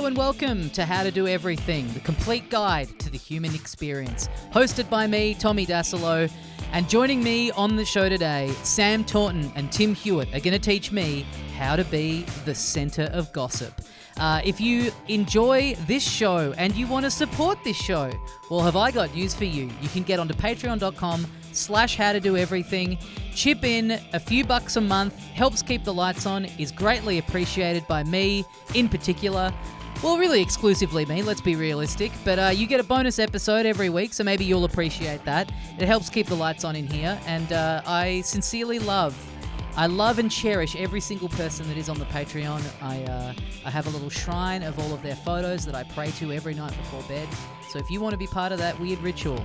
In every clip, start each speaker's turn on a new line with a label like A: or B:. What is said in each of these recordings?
A: and welcome to How to Do Everything, the complete guide to the human experience. Hosted by me, Tommy Dasilo, and joining me on the show today, Sam Taunton and Tim Hewitt are going to teach me how to be the centre of gossip. If you enjoy this show and you want to support this show, well, have I got news for you. You can get onto patreon.com/howtodoeverything, chip in a few bucks a month, helps keep the lights on, is greatly appreciated by me in particular. Well, really exclusively me, let's be realistic, but you get a bonus episode every week, so maybe you'll appreciate that. It helps keep the lights on in here, and I sincerely love and cherish every single person that is on the Patreon. I have a little shrine of all of their photos that I pray to every night before bed. So if you want to be part of that weird ritual,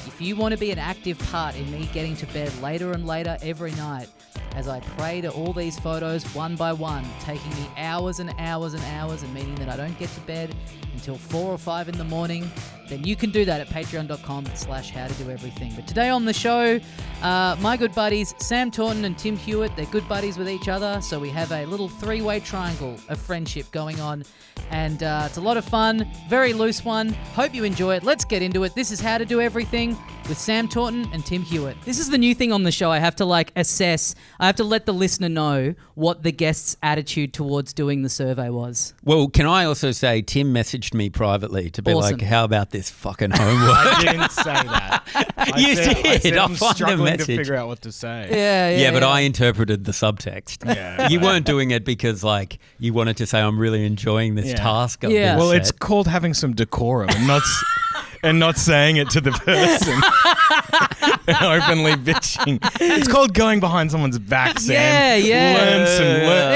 A: if you want to be an active part in me getting to bed later and later every night, as I pray to all these photos one by one, taking me hours and hours and hours, and meaning that I don't get to bed until 4 or 5 in the morning, then you can do that at patreon.com/howtodoeverything. But today on the show, my good buddies, Sam Taunton and Tim Hewitt, they're good buddies with each other, so we have a little three-way triangle of friendship going on, and it's a lot of fun, very loose one. Hope you enjoy it. Let's get into it. This is How to Do Everything with Sam Taunton and Tim Hewitt. This is the new thing on the show. I have to assess, I have to let the listener know what the guest's attitude towards doing the survey was.
B: Well, can I also say Tim messaged me privately to be
A: Awesome.
B: like, how about this fucking homework?
C: I didn't say that.
B: You did.
C: I said I'm
B: find the
C: struggling to
B: message.
C: figure out what to say.
A: Yeah,
B: But I interpreted the subtext.
C: Yeah,
B: You
C: but-
B: weren't doing it because you wanted to say, I'm really enjoying this
C: Yeah.
B: task. I've
A: Yeah.
B: been
C: Well,
B: set."
C: it's called having some decorum and not saying it to the person and openly bitching. It's called going behind someone's back, Sam.
A: Yeah.
C: Learn.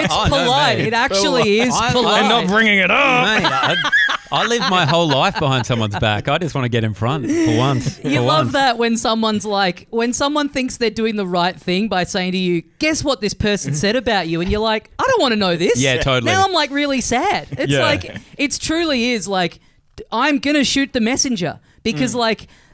A: It's
B: Oh, no,
A: polite.
B: mate.
A: It actually is
B: I-
A: polite.
C: And not bringing it up.
B: Mate, I live my whole life behind someone's back. I just want to get in front for once.
A: You love that when someone thinks they're doing the right thing by saying to you, guess what this person said about you? And you're like, I don't want to know this.
B: Yeah, totally.
A: Now I'm really sad. It's
C: Yeah.
A: it truly is I'm going to shoot the messenger because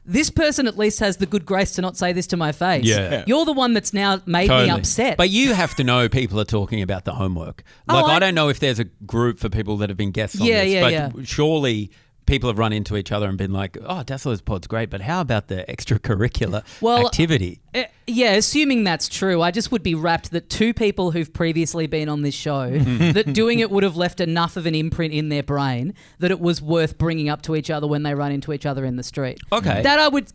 A: this person at least has the good grace to not say this to my face.
B: Yeah.
A: You're the one that's now made me upset.
B: But you have to know people are talking about the homework. I don't know if there's a group for people that have been guests on this, but surely people have run into each other and been like, oh, Dassler's pod's great, but how about the extracurricular activity?
A: Yeah, assuming that's true, I just would be rapt that two people who've previously been on this show, that doing it would have left enough of an imprint in their brain that it was worth bringing up to each other when they run into each other in the street.
B: Okay.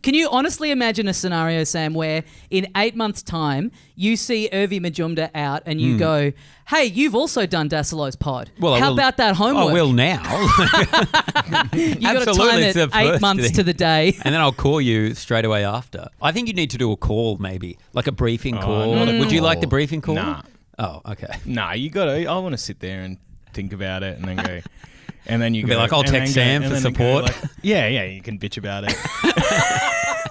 A: Can you honestly imagine a scenario, Sam, where in 8 months' time, you see Irvi Majumdar out and you go, hey, you've also done Dassilo's pod.
B: Well,
A: how about that homework?
B: I will now.
A: You got to
B: Absolutely,
A: time
B: it's
A: it
B: the
A: 8
B: first
A: months
B: thing.
A: to the day.
B: And then I'll call you straight away after. I think you need to do a call maybe, like a briefing call.
C: not a
B: Would you like the
C: call.
B: briefing call?
C: Nah.
B: Oh, okay.
C: Nah, you got to. I want to sit there and think about it and then go. And then you
B: Be
C: go.
B: like, I'll
C: and then
B: text
C: go-
B: Sam
C: and
B: for
C: then go
B: support.
C: like, yeah, you can bitch about it.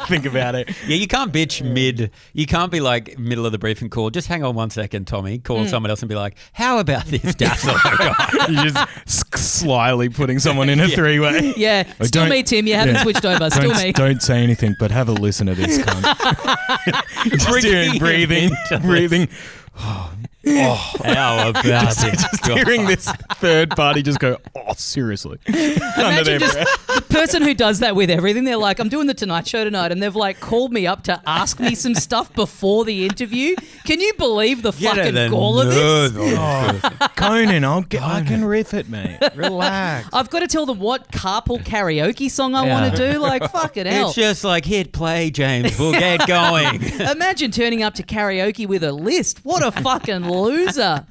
C: Think about it.
B: Yeah, you can't bitch you can't be like middle of the briefing call. Just hang on 1 second, Tommy. Call someone else and be like, how about this Dassler guy?
C: You're just slyly putting someone in a three-way.
A: Yeah,
C: Like,
A: still
C: don't-
A: me, Tim. You haven't switched over. Still me.
C: Don't say anything, but have a listen to this cunt. Just hearing breathing.
B: How about
C: Just hearing this third party just go, oh, seriously. Under their
A: Imagine just
C: breath.
A: the person who does that with everything. They're like, I'm doing the Tonight Show tonight, and they've called me up to ask me some stuff before the interview. Can you believe the fucking gall of this?
C: Conan, I can riff it, mate. Relax.
A: I've got to tell them what carpool karaoke song I want to do. Fucking hell.
B: It's just like, hit play, James. We'll get going.
A: Imagine turning up to karaoke with a list. What a fucking loser.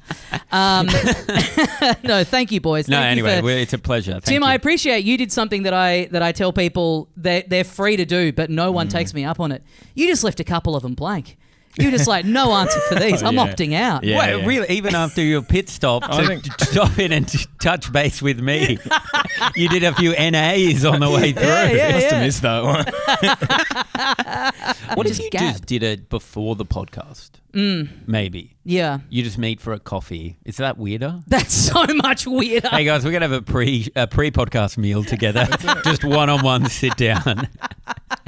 A: No, thank you, boys.
B: No,
A: Thank you
B: anyway,
A: for-
B: it's a pleasure. Thank
A: Tim,
B: you.
A: I appreciate you did something that I tell people that they're free to do, but no one takes me up on it. You just left a couple of them blank. You were just like, no answer for these. I'm
C: Yeah.
A: opting out.
C: Yeah.
B: Wait, really? Even after your pit stop to stop in and to touch base with me, you did a few NAs on the way through.
A: Yeah,
C: Must
A: yeah.
C: have missed that one.
B: What if
A: Just
B: you
A: gab.
B: just did it before the podcast? Maybe.
A: Yeah.
B: You just meet for a coffee. Is that weirder?
A: That's so much weirder.
B: Hey guys, we're gonna have a pre-podcast meal together. Just one-on-one sit down.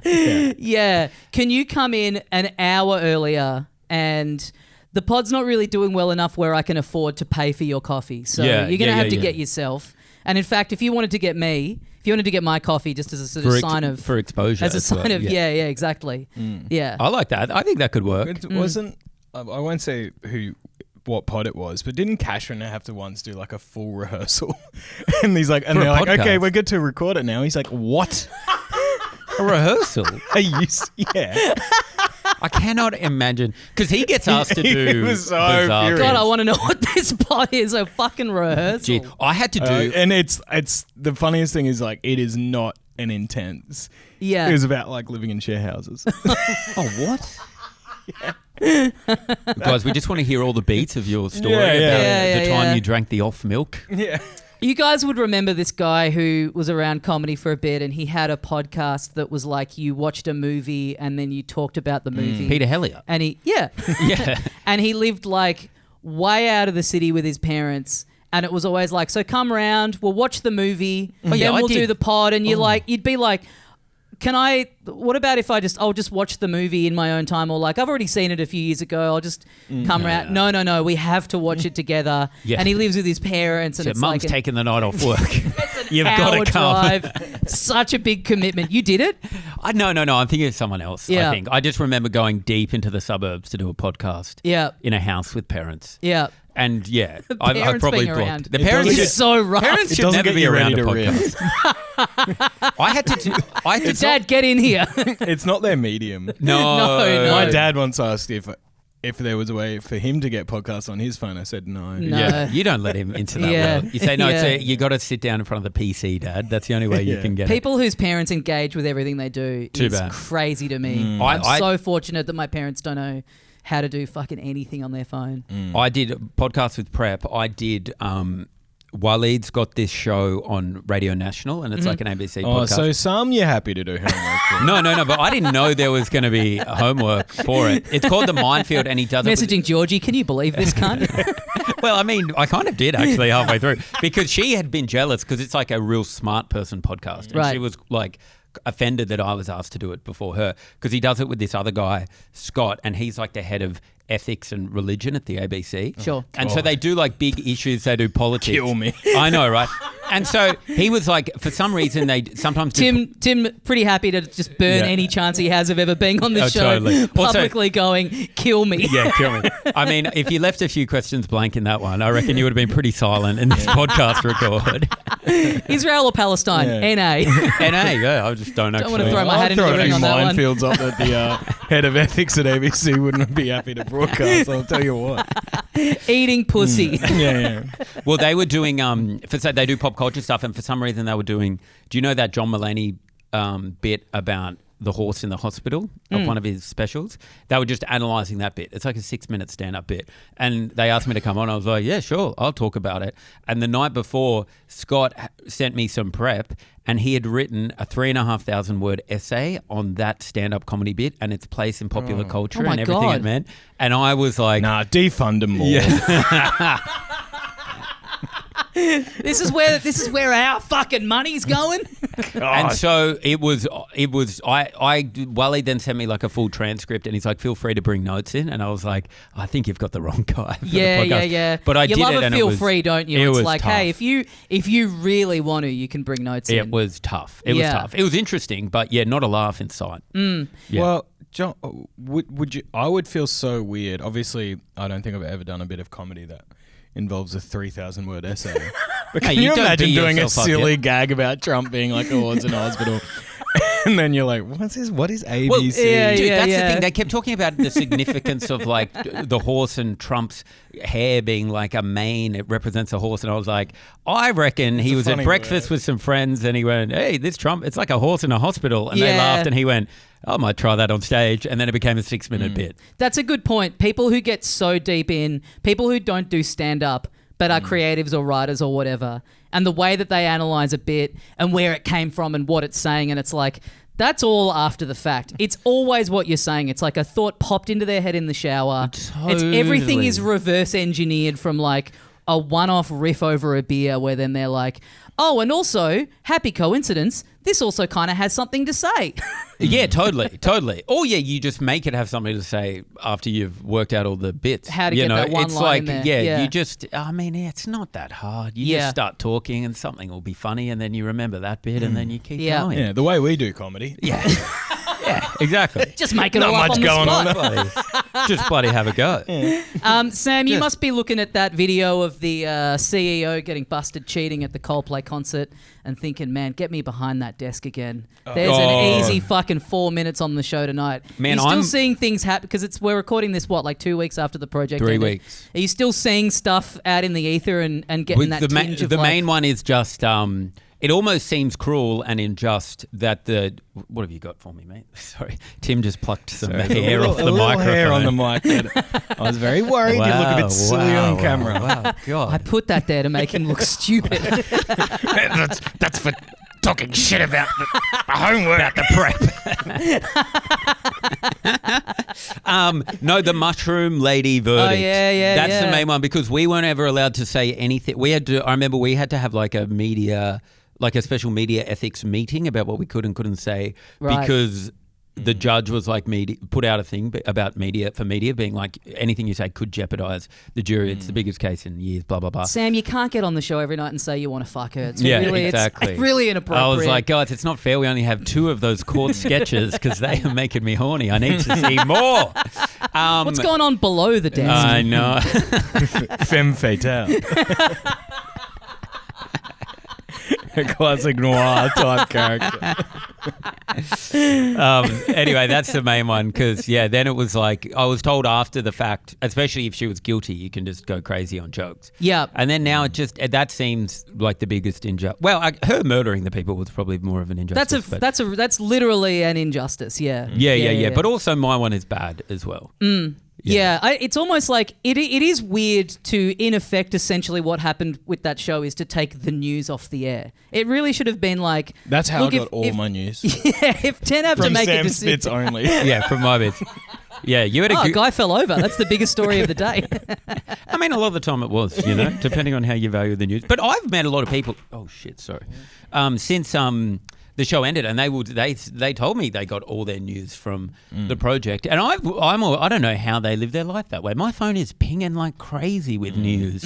A: Yeah. Can you come in an hour earlier and the pod's not really doing well enough where I can afford to pay for your coffee. So
B: Yeah,
A: you're going to
B: yeah,
A: have to
B: yeah.
A: get yourself And in fact, if you wanted to get my coffee just as a sort of sign of...
B: For exposure.
A: As a sign of, yeah, exactly. Yeah.
B: I like that. I think that could work.
C: It wasn't... I won't say what pod it was, but didn't Cashman have to once do like a full rehearsal? And he's like, and they're like, okay, we're good to record it now. He's like, what?
B: A rehearsal?
C: Yeah.
B: I cannot imagine, because he gets asked to do.
C: He was so
B: bizarre
C: furious.
A: God, I want to know what this pod is. A fucking rehearsal.
B: Gee, I had to do,
C: and it's the funniest thing is like it is not an intense.
A: Yeah.
C: It was about like living in share houses.
B: oh, what? Guys, we just want to hear all the beats of your story about the time you drank the off milk.
C: Yeah.
A: You guys would remember this guy who was around comedy for a bit, and he had a podcast that was like you watched a movie and then you talked about the movie.
B: Peter Hellier.
A: And
B: yeah.
A: And he lived like way out of the city with his parents. And it was always like, so come round, we'll watch the movie, then we'll do the pod. And you'd be like, what about if I'll just watch the movie in my own time, or like I've already seen it a few years ago, I'll just come around. No, we have to watch it together. Yeah. And he lives with his parents, and
B: so
A: it's
B: mum's
A: like
B: taking the night off work.
A: It's an
B: You've got to come.
A: drive. Such a big commitment. You did it?
B: No. I'm thinking of someone else.
A: Yeah.
B: I think I just remember going deep into the suburbs to do a podcast.
A: Yeah.
B: In a house with parents.
A: Yeah.
B: And yeah,
A: I probably
B: blocked.
A: The parents are so rough.
B: Parents should never be around a podcast. I had to.
A: Dad, get in here.
C: It's not their medium.
B: No.
C: My dad once asked if there was a way for him to get podcasts on his phone. I said no.
B: Yeah, you don't let him into that world. You say no. You got to sit down in front of the PC, Dad. That's the only way you can get
A: people whose parents engage with everything they do. Is crazy to me. I'm so fortunate that my parents don't know how to do fucking anything on their phone.
B: I did podcasts with Prep. I did. Waleed's got this show on Radio National, and it's like an ABC podcast.
C: So some you're happy to do homework for.
B: No, but I didn't know there was going to be homework for it. It's called The Minefield, and he does
A: Messaging Georgie, can you believe this cunt?
B: Well, I mean, I kind of did actually halfway through, because she had been jealous because it's like a real smart person podcast. And she was like offended that I was asked to do it before her, because he does it with this other guy, Scott, and he's like the head of ethics and religion at the ABC.
A: Sure.
B: And so they do like big issues, they do politics.
C: Kill me.
B: I know, right? And so he was like, for some reason, they sometimes...
A: Tim pretty happy to just burn any chance he has of ever being on the show.
B: Totally.
A: Publicly going, kill me.
B: Yeah, kill me. I mean, if you left a few questions blank in that one, I reckon you would have been pretty silent in this podcast record.
A: Israel or Palestine? NA.
B: NA, yeah. I just don't actually...
A: Don't want to throw my hat into the ring on that one.
C: Minefields up that the head of ethics at ABC wouldn't be happy to broadcast, I'll tell you what.
A: Eating pussy.
C: Yeah.
B: Well, they were doing, they do pop culture stuff, and for some reason they were doing, do you know that John Mulaney bit about the horse in the hospital of one of his specials? They were just analysing that bit. It's like a 6-minute stand-up bit. And they asked me to come on. I was like, yeah, sure, I'll talk about it. And the night before, Scott sent me some prep, and he had written a 3,500 word essay on that stand-up comedy bit and its place in popular culture and everything it meant. And I was like...
C: Nah, defund them more.
B: Yeah.
A: This is where our fucking money's going.
B: And so it was Waleed then sent me like a full transcript, and he's like, feel free to bring notes in. And I was like, I think you've got the wrong guy for the podcast.
A: Yeah.
B: But I
A: you
B: did
A: love
B: it, and
A: feel
B: it was
A: free, don't you? It's like,
B: tough.
A: hey, if you really want to, you can bring notes in.
B: It was tough. It was tough. It was interesting, but not a laugh in sight. Yeah.
C: Well, John, would you? I would feel so weird. Obviously, I don't think I've ever done a bit of comedy that involves a 3,000 word essay. But can you imagine doing a silly gag about Trump being like, oh, it's in hospital? And then you're like, what's this? What is ABC?
B: Well, dude, that's the thing. They kept talking about the significance of like the horse and Trump's hair being like a mane. It represents a horse. And I was like, I reckon he was at breakfast with some friends and he went, hey, this Trump, it's like a horse in a hospital. And they laughed and he went, I might try that on stage. And then it became a 6-minute bit.
A: That's a good point. People who get so deep in, people who don't do stand-up but are creatives or writers or whatever, and the way that they analyse a bit and where it came from and what it's saying, and it's like, that's all after the fact. It's always what you're saying. It's like a thought popped into their head in the shower.
B: Totally.
A: Everything is reverse engineered from like a one-off riff over a beer where then they're like, oh, and also, happy coincidence, this also kind of has something to say.
B: Yeah, totally. Or yeah, you just make it have something to say after you've worked out all the bits.
A: How to get that one
B: it's
A: line
B: like,
A: in there.
B: yeah, you just, it's not that hard. You just start talking and something will be funny and then you remember that bit and then you keep going.
C: Yeah, the way we do comedy.
B: Yeah. Yeah, exactly.
A: Just make it all up on the spot.
B: Just bloody have a go.
A: Yeah. Sam, you must be looking at that video of the CEO getting busted cheating at the Coldplay concert and thinking, man, get me behind that desk again. There's an easy fucking 4 minutes on the show tonight.
B: Man,
A: Are you still seeing things happen? Because we're recording this, like 2 weeks after the project
B: 3
A: ended.
B: weeks.
A: Are you still seeing stuff out in the ether and getting that tinge of
B: the main one is just... it almost seems cruel and unjust that the... What have you got for me, mate? Sorry. Tim just plucked some hair off the microphone.
C: Hair on the mic. I was very worried. You look a bit silly on camera.
B: Wow, God.
A: I put that there to make him look stupid.
C: That's for talking shit about the homework.
B: About the prep. No, the mushroom lady verdict.
A: Oh, yeah.
B: That's the main one because we weren't ever allowed to say anything. I remember we had to have like a special media ethics meeting about what we could and couldn't say because the judge was like put out a thing about media being like anything you say could jeopardize the jury. It's the biggest case in years, blah, blah, blah.
A: Sam, you can't get on the show every night and say you want to fuck her. It's
B: exactly.
A: It's really inappropriate.
B: I was like, guys, it's not fair. We only have 2 of those court sketches because they are making me horny. I need to see more.
A: What's going on below the desk?
B: I know.
C: Femme fatale. A classic noir type character.
B: Anyway, that's the main one because, then it was like I was told after the fact, especially if she was guilty, you can just go crazy on jokes.
A: Yeah.
B: And then now that seems like the biggest injustice. Well, her murdering the people was probably more of an injustice.
A: That's literally an injustice, yeah.
B: Yeah. But also my one is bad as well.
A: Yeah, it's almost like it is weird to, in effect, essentially what happened with that show is to take the news off the air. It really should have been like...
C: That's how I got all my news.
A: Yeah, if 10 have to make a decision...
C: From Sam's bits only.
B: Yeah, from my bits. Yeah, you had a
A: guy fell over. That's the biggest story of the day.
B: I mean, a lot of the time it was, depending on how you value the news. But I've met a lot of people... Oh, shit, sorry. Since... the show ended, and they told me they got all their news from the project, and I don't know how they live their life that way. My phone is pinging like crazy with news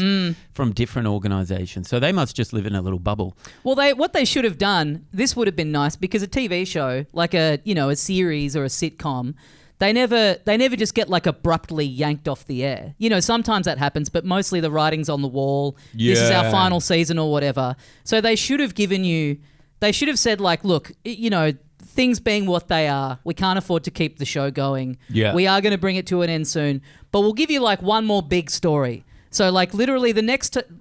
B: from different organisations, so they must just live in a little bubble.
A: Well, what they should have done, this would have been nice because a TV show like a series or a sitcom. They never just get like abruptly yanked off the air. Sometimes that happens, but mostly the writing's on the wall. Yeah. This is our final season or whatever. So they should have given you. They should have said, like, look, things being what they are, we can't afford to keep the show going.
B: Yeah.
A: We are going to bring it to an end soon, but we'll give you, like, one more big story. So, like, literally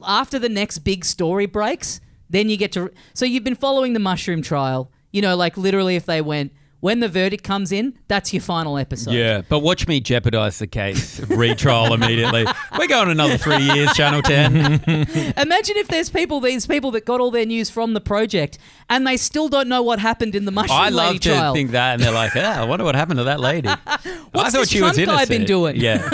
A: after the next big story breaks, then you get to... So you've been following the mushroom trial. Like, literally if they went... When the verdict comes in, that's your final episode.
B: Yeah, but watch me jeopardise the case, retrial immediately. We're going another 3 years, Channel 10.
A: Imagine if there's these people that got all their news from the project and they still don't know what happened in the mushroom lady trial.
B: I love to think that, and they're like, I wonder what happened to that lady.
A: What's this Trump guy been doing?
B: Yeah,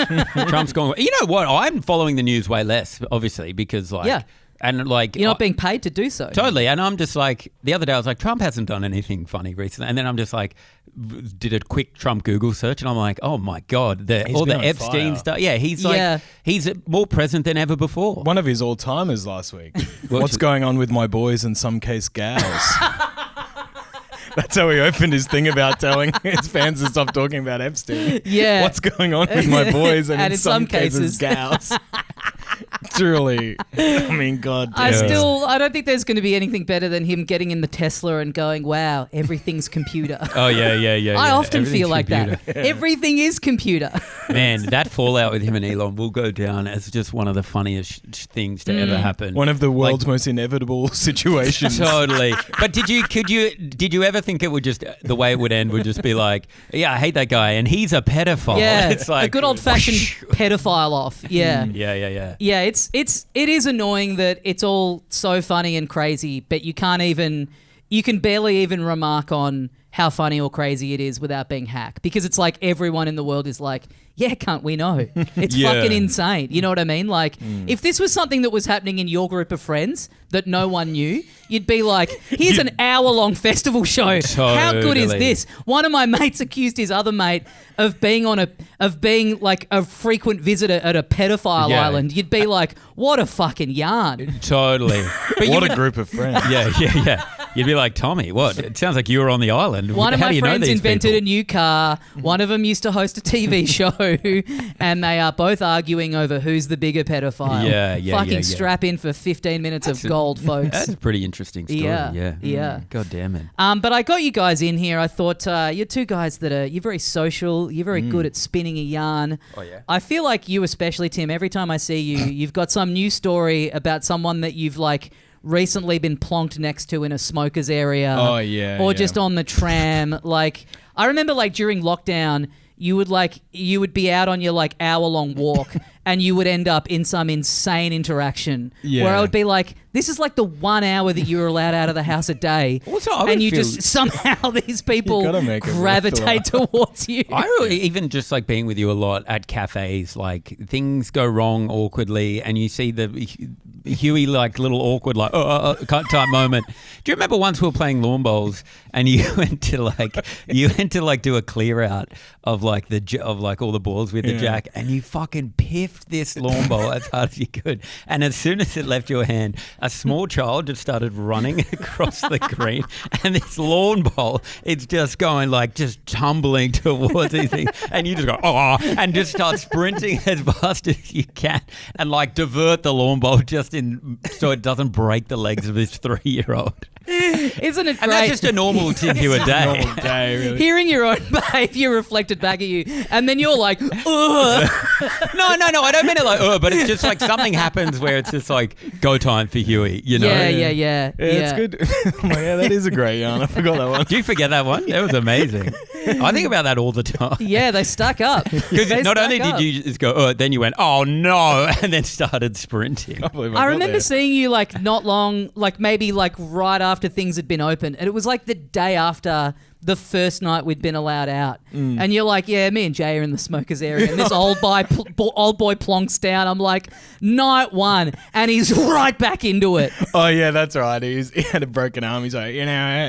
B: Trump's going... You know what? I'm following the news way less, obviously, because like... Yeah. And like
A: you're not being paid to do so.
B: Totally. And I'm just like, the other day I was like, Trump hasn't done anything funny recently. And then I'm just like, did a quick Trump Google search and I'm like, oh my God, all the Epstein stuff. Yeah, he's more present than ever before.
C: One of his all-timers last week. What's going on with my boys and some case gals? That's how he opened his thing about telling his fans to stop talking about Epstein.
A: Yeah.
C: What's going on with my boys and in some cases gals? Truly. I mean, God damn.
A: I don't think there's going to be anything better than him getting in the Tesla and going, wow, everything's computer.
B: Oh, yeah.
A: I often feel like computer. That. Yeah. Everything is computer.
B: Man, that fallout with him and Elon will go down as just one of the funniest things to ever happen.
C: One of the world's most inevitable situations.
B: Totally. But did you ever think it would just, the way it would end would just be like, yeah, I hate that guy and he's a pedophile.
A: Yeah,
B: it's like
A: a good old-fashioned pedophile off. Yeah.
B: Yeah.
A: Yeah, it is annoying that it's all so funny and crazy, but you can barely even remark on how funny or crazy it is without being hack, because it's like everyone in the world is like, yeah, cunt, we know. It's fucking insane. You know what I mean? Like, if this was something that was happening in your group of friends that no one knew, you'd be like, here's an hour-long festival show.
B: Totally.
A: How good is this? One of my mates accused his other mate of being like a frequent visitor at a pedophile island. You'd be like, what a fucking yarn.
B: Totally. But
C: what a group of friends.
B: Yeah. You'd be like, Tommy, what? It sounds like you were on the island.
A: One of
B: How
A: my
B: do you know
A: friends
B: these
A: invented
B: people?
A: a new car. One of them used to host a TV show, and they are both arguing over who's the bigger pedophile. Fucking strap in for 15 minutes of gold, folks.
B: That's a pretty interesting story.
A: Yeah.
B: God damn it.
A: But I got you guys in here. I thought you're two guys you're very social. You're very good at spinning a yarn.
B: Oh, yeah.
A: I feel like you especially, Tim, every time I see you, you've got some new story about someone that you've like recently been plonked next to in a smoker's area.
C: Oh, yeah.
A: Or just on the tram. Like, I remember like during lockdown, you would be out on your like hour-long walk and you would end up in some insane interaction where I would be like, this is like the 1 hour that you're allowed out of the house a day. And you just somehow these people gravitate towards you.
B: I really, even just like being with you a lot at cafes, like things go wrong awkwardly and you see the Huey like little awkward like type moment. Do you remember once we were playing lawn bowls and you went to do a clear out of like all the balls with the jack and you fucking piffed this lawn bowl as hard as you could, and as soon as it left your hand, a small child just started running across the green, and this lawn bowl, it's just going like just tumbling towards these things, and you just go and just start sprinting as fast as you can and like divert the lawn bowl so it doesn't break the legs of this 3-year-old.
A: Isn't it great?
B: And that's just a normal Tim Hewitt day.
C: Normal day, really.
A: Hearing your own behaviour reflected back at you, and then you're like, ugh.
B: No, I don't mean it like, but it's just like something happens where it's just like go time for Huey, you know?
A: Yeah.
C: It's good. Yeah, that is a great yarn. I forgot that one.
B: Do you forget that one? That was amazing. I think about that all the time.
A: Yeah, they stuck up.
B: Because not only did you just go, then you went, oh no, and then started sprinting.
A: I remember seeing you like not long, like maybe like right after things had been open, and it was like the day after the first night we'd been allowed out, and you're like, yeah, me and Jay are in the smokers area, and this old boy plonks down. I'm like, night one, and he's right back into it.
C: Oh yeah, that's right. He had a broken arm. He's like,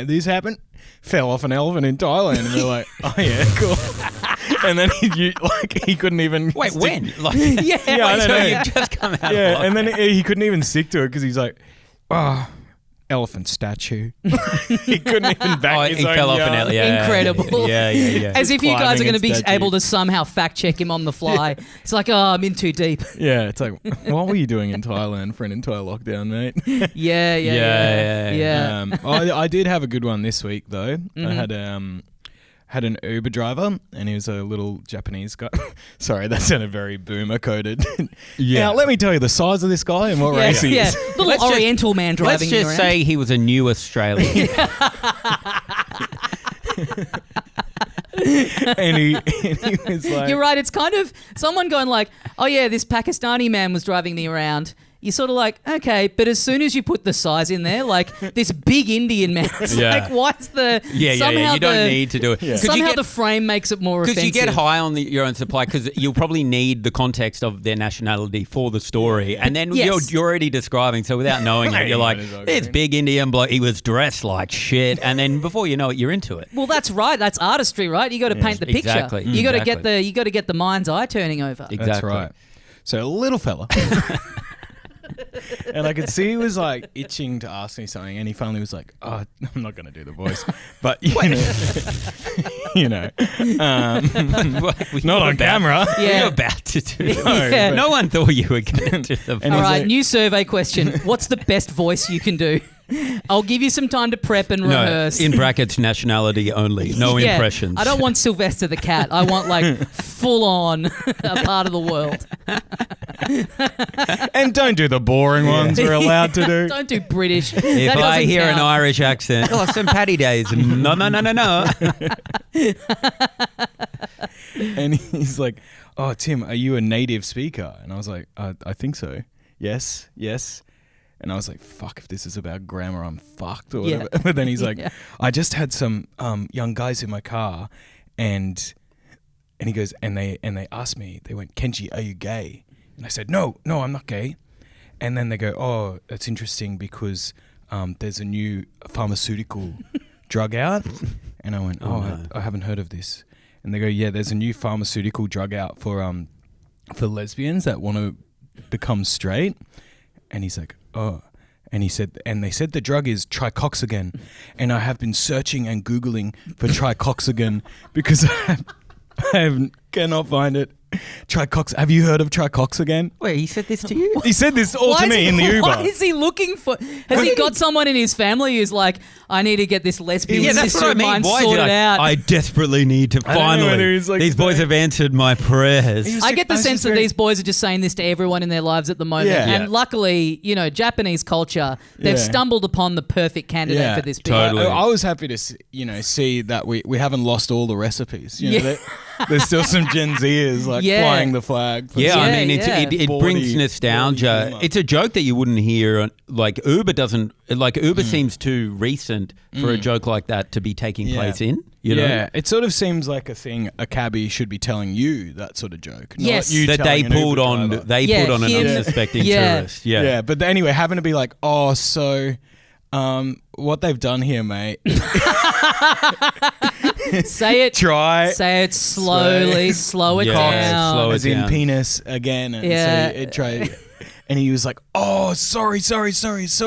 C: this happened. Fell off an elephant in Thailand, and we're like, oh yeah, cool. And then he couldn't even
B: when? Like,
C: I don't know.
B: You just come out.
C: Yeah, and then he couldn't even stick to it because he's like, elephant statue. He couldn't even back his
B: he
C: own
B: fell off
C: yarn.
A: Incredible.
B: Yeah.
A: As if you guys are going to be
C: statue.
A: able to somehow fact check him on the fly. It's like, I'm in too deep.
C: Yeah, it's like, what were you doing in Thailand for an entire lockdown, mate?
A: Yeah.
C: I did have a good one this week though. I had an Uber driver, and he was a little Japanese guy. Sorry, that sounded very boomer coded. Now, let me tell you the size of this guy and what race he is.
A: Little Oriental man driving.
B: Let's just say he was a new Australian.
C: and he was like,
A: you're right. It's kind of someone going like, oh yeah, this Pakistani man was driving me around. You're sort of like, okay, but as soon as you put the size in there, like this big Indian man, it's like, why's the...
B: You don't need to do it.
A: Yeah. Somehow the frame makes it more offensive.
B: Because you get high on your own supply, because you'll probably need the context of their nationality for the story. And then you're already describing, so without knowing it, you're like, it's big Indian bloke, he was dressed like shit. And then before you know it, you're into it.
A: Well, that's right. That's artistry, right? You got to paint the picture.
B: Exactly.
A: You got to get the mind's eye turning over.
B: Exactly.
C: That's right. So a little fella... And I could see he was like itching to ask me something, and he finally was like, "Oh, I'm not going to do the voice, but not on camera."
B: Yeah, you're about to do. No one thought you were going to do the voice.
A: All right, new survey question: what's the best voice you can do? I'll give you some time to prep and rehearse.
B: In brackets, nationality only. No impressions.
A: I don't want Sylvester the cat. I want like full on a part of the world.
C: And don't do the boring ones we're allowed to do.
A: Don't do British.
B: If I hear an Irish accent, St. Paddy Days. No.
C: And he's like, "Oh, Tim, are you a native speaker?" And I was like, "I think so. Yes." And I was like, fuck, if this is about grammar, I'm fucked or whatever. But then he's like, I just had some young guys in my car and he goes, and they asked me, they went, Kenji, are you gay? And I said, no, I'm not gay. And then they go, oh, that's interesting because there's a new pharmaceutical drug out. And I went, no. I haven't heard of this. And they go, yeah, there's a new pharmaceutical drug out for lesbians that want to become straight. And he's like, oh. And he said, and they said the drug is tricoxagen. And I have been searching and Googling for tricoxagen because I cannot find it. Have you heard of tricoxagen?
B: Wait, he said this to you?
C: He said this all to me in the Uber.
A: Why is he looking for? Has he got someone in his family who's like, I need to get this lesbian sister of mine sorted out?
B: I desperately need to finally. Like these boys have answered my prayers.
A: I get the sense that these boys are just saying this to everyone in their lives at the moment. Yeah. And luckily, Japanese culture, they've stumbled upon the perfect candidate for this.
B: Totally.
C: I was happy to see that we haven't lost all the recipes. There's still some Gen Zers flying the flag.
B: I mean, it brings nostalgia. It's a joke that you wouldn't hear. Like Uber doesn't. Like Uber seems too recent for a joke like that to be taking place in. You know?
C: Yeah, it sort of seems like a thing a cabbie should be telling you that sort of joke.
A: Yes,
C: not you
B: that they pulled on. They put on an unsuspecting tourist. Yeah,
C: but anyway, having to be like, oh, so. What they've done here, mate.
A: Say it. Say it slowly. Slow it down.
C: Slow it as down. In penis again. And so and he was like, "Oh, sorry, so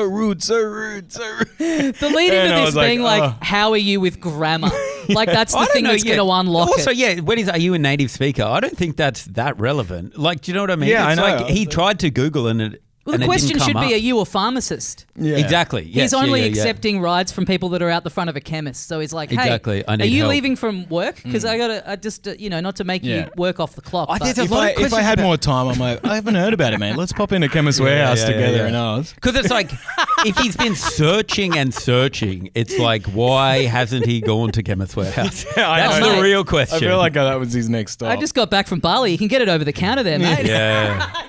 C: rude."
A: The lead into this being like, "How are you with grammar?" Like that's the thing that's going to unlock
B: also,
A: it.
B: when he's, "Are you a native speaker?" I don't think that's that relevant. Like, do you know what I mean?
C: Yeah,
B: it's
C: I know.
B: Like he tried to Google and it.
A: Well, the question should be, are you a pharmacist?
B: Yeah. Exactly. Yes,
A: he's only accepting rides from people that are out the front of a chemist. So he's like, hey, are you leaving from work? Because I just, not to make you work off the clock.
C: If I had more time, I'm like, I haven't heard about it, man. Let's pop into Chemist Warehouse together and ours.
B: Because it's like, if he's been searching and searching, it's like, why hasn't he gone to Chemist Warehouse? That's the real question.
C: I feel like that was his next stop.
A: I just got back from Bali. You can get it over the counter there, mate.
B: Yeah.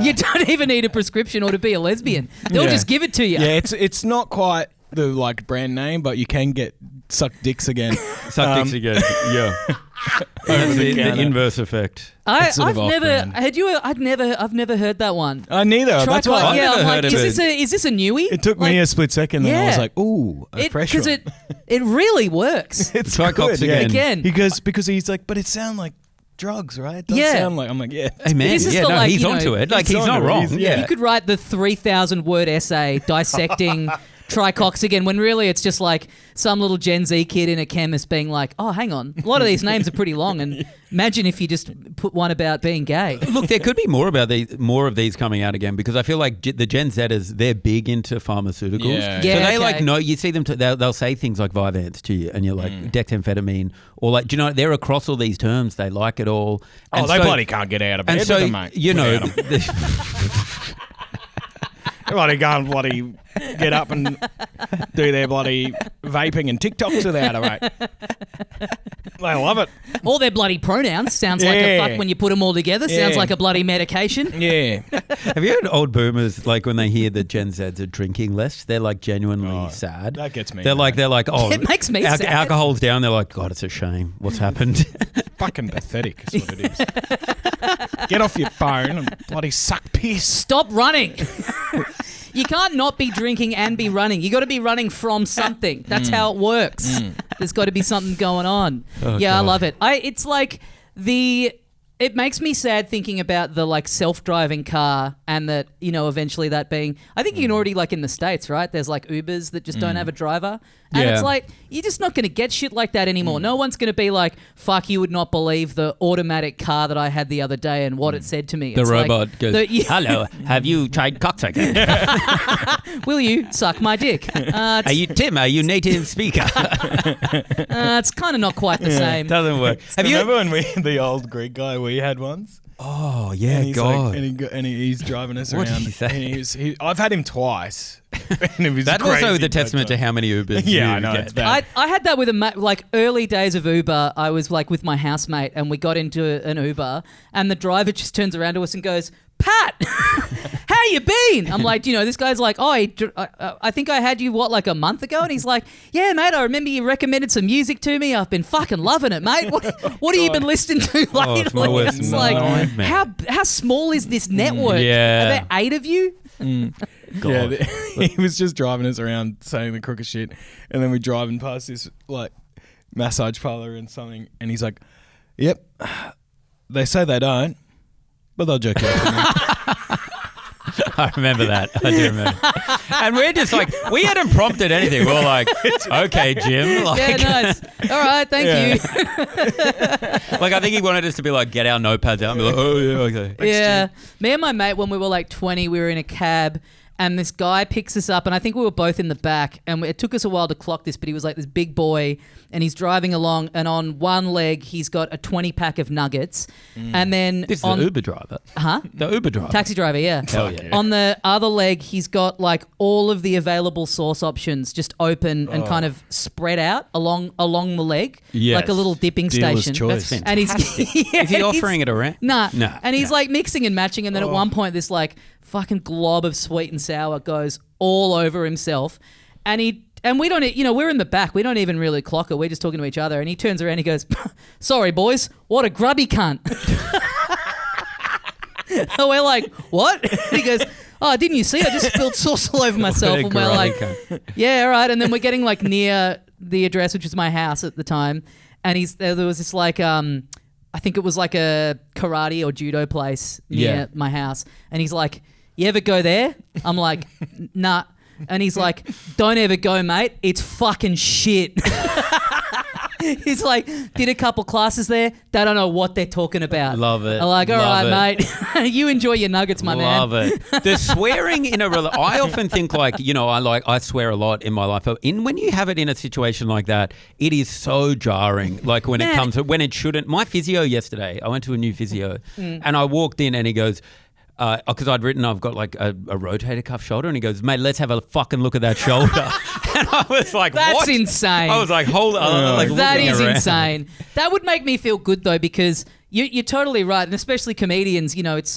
A: You don't even need a prescription or to be a lesbian. They'll just give it to you.
C: Yeah, it's not quite the brand name, but you can get sucked dicks again.
B: Sucked dicks again. Yeah. The inverse effect.
A: I've never heard that one.
C: Neither. That's why
A: I've never heard of it. Is this a newie?
C: It took me a split second, and I was like, "Ooh, a fresh one."
A: Because it really works.
C: It's
B: good.
A: Again.
C: Because he's like, but it sounds like drugs, right? It does sound like. I'm like, yeah.
B: Hey man, he's onto it. Like he's not wrong.
A: You could write the 3,000 word essay dissecting tricoxagen when really it's just like some little Gen Z kid in a chemist being like, oh, hang on, a lot of these names are pretty long, and imagine if you just put one about being gay.
B: Look, there could be more of these coming out again because I feel like the Gen Zers, they're big into pharmaceuticals. So they you see them, they'll say things like Vyvanse to you and you're like dexamphetamine or like, do you know, they're across all these terms. They like it all.
C: And they bloody can't get out of bed with them, mate.
B: You know,
C: Everybody can't bloody get up and do their bloody vaping and TikToks without it, mate. They love it.
A: All their bloody pronouns sounds like a fuck when you put them all together. Sounds like a bloody medication.
C: Yeah.
B: Have you heard old boomers, like when they hear that Gen Zs are drinking less, they're like genuinely sad.
C: That gets me.
B: They're like, oh,
A: it makes me sad.
B: Alcohol's down. They're like, God, it's a shame. What's happened?
C: Fucking pathetic is what it is. Get off your phone and bloody suck piss.
A: Stop running. You can't not be drinking and be running. You got to be running from something. That's how it works. There's got to be something going on. Oh, God. I love it. It's like it makes me sad thinking about the like self-driving car and that, eventually that being, I think you can already like in the States, right? There's like Ubers that just don't have a driver. And it's like, you're just not going to get shit like that anymore. No one's going to be like, fuck, you would not believe the automatic car that I had the other day and what it said to me.
B: The robot goes, hello, have you tried cocksucker?
A: Will you suck my dick?
B: Are you Tim? Are you native speaker?
A: It's kind of not quite the same.
B: Doesn't work.
C: Remember when the old Greek guy we had once?
B: Oh, yeah,
C: and
B: God.
C: He's driving us around.
B: What did he say?
C: I've had him twice.
B: That's also the testament to how many Ubers you
C: I know,
B: get.
C: it's bad.
A: I had that with like early days of Uber. I was like with my housemate and we got into an Uber and the driver just turns around to us and goes, Pat, how you been? I'm like, this guy's like, oh, I think I had you, like a month ago? And he's like, yeah, mate, I remember you recommended some music to me. I've been fucking loving it, mate. What have you been listening to lately? It's like, how small is this network?
B: Yeah.
A: Are there 8 of you?
C: Yeah, he was just driving us around saying the crooked shit. And then we're driving past this, like, massage parlor and something. And he's like, yep, they say they don't. But they'll joke you out.
B: I remember that. I do remember. And we're just like, we hadn't prompted anything. We were like, okay, Jim. Like,
A: yeah, nice. All right, thank you.
B: Like, I think he wanted us to be like, get our notepads out and be like, oh, yeah, okay.
A: Yeah. Me and my mate, when we were like 20, we were in a cab. And this guy picks us up, and I think we were both in the back. And it took us a while to clock this, but he was like this big boy, and he's driving along, and on one leg he's got a 20-pack of nuggets, and then
B: this is the Uber driver, The Uber driver,
A: taxi driver, yeah.
B: Hell yeah.
A: On the other leg, he's got like all of the available sauce options just open and kind of spread out along the leg, like a little dipping
C: Dealer's
A: station.
C: choice.
B: That's
A: And
B: fantastic. Is he offering it around?
A: Nah.
B: No.
A: And he's like mixing and matching, and then at one point this like fucking glob of sweet and sour goes all over himself, and we don't, we're in the back, we don't even really clock it, we're just talking to each other, and he turns around and he goes, sorry boys, what a grubby cunt. And we're like, what? He goes, oh, didn't you see, I just spilled sauce all over myself. And we're like, yeah, all right. And then we're getting like near the address, which was my house at the time, and there was this like I think it was like a karate or judo place near my house, and he's like, you ever go there? I'm like, nah. And he's like, don't ever go, mate. It's fucking shit. He's like, did a couple classes there. They don't know what they're talking about.
B: Love it.
A: I'm like, all right, mate. You enjoy your nuggets, my man.
B: Love it. The swearing in I often think like, I swear a lot in my life. When you have it in a situation like that, it is so jarring. Like when it shouldn't. My physio yesterday, I went to a new physio and I walked in and he goes, because I've got like a rotator cuff shoulder, and he goes, mate, let's have a fucking look at that shoulder. And I was like,
A: that's
B: what?
A: insane.
B: I was like, hold on. Like,
A: that is
B: around.
A: insane. That would make me feel good though, because you're totally right. And especially comedians, it's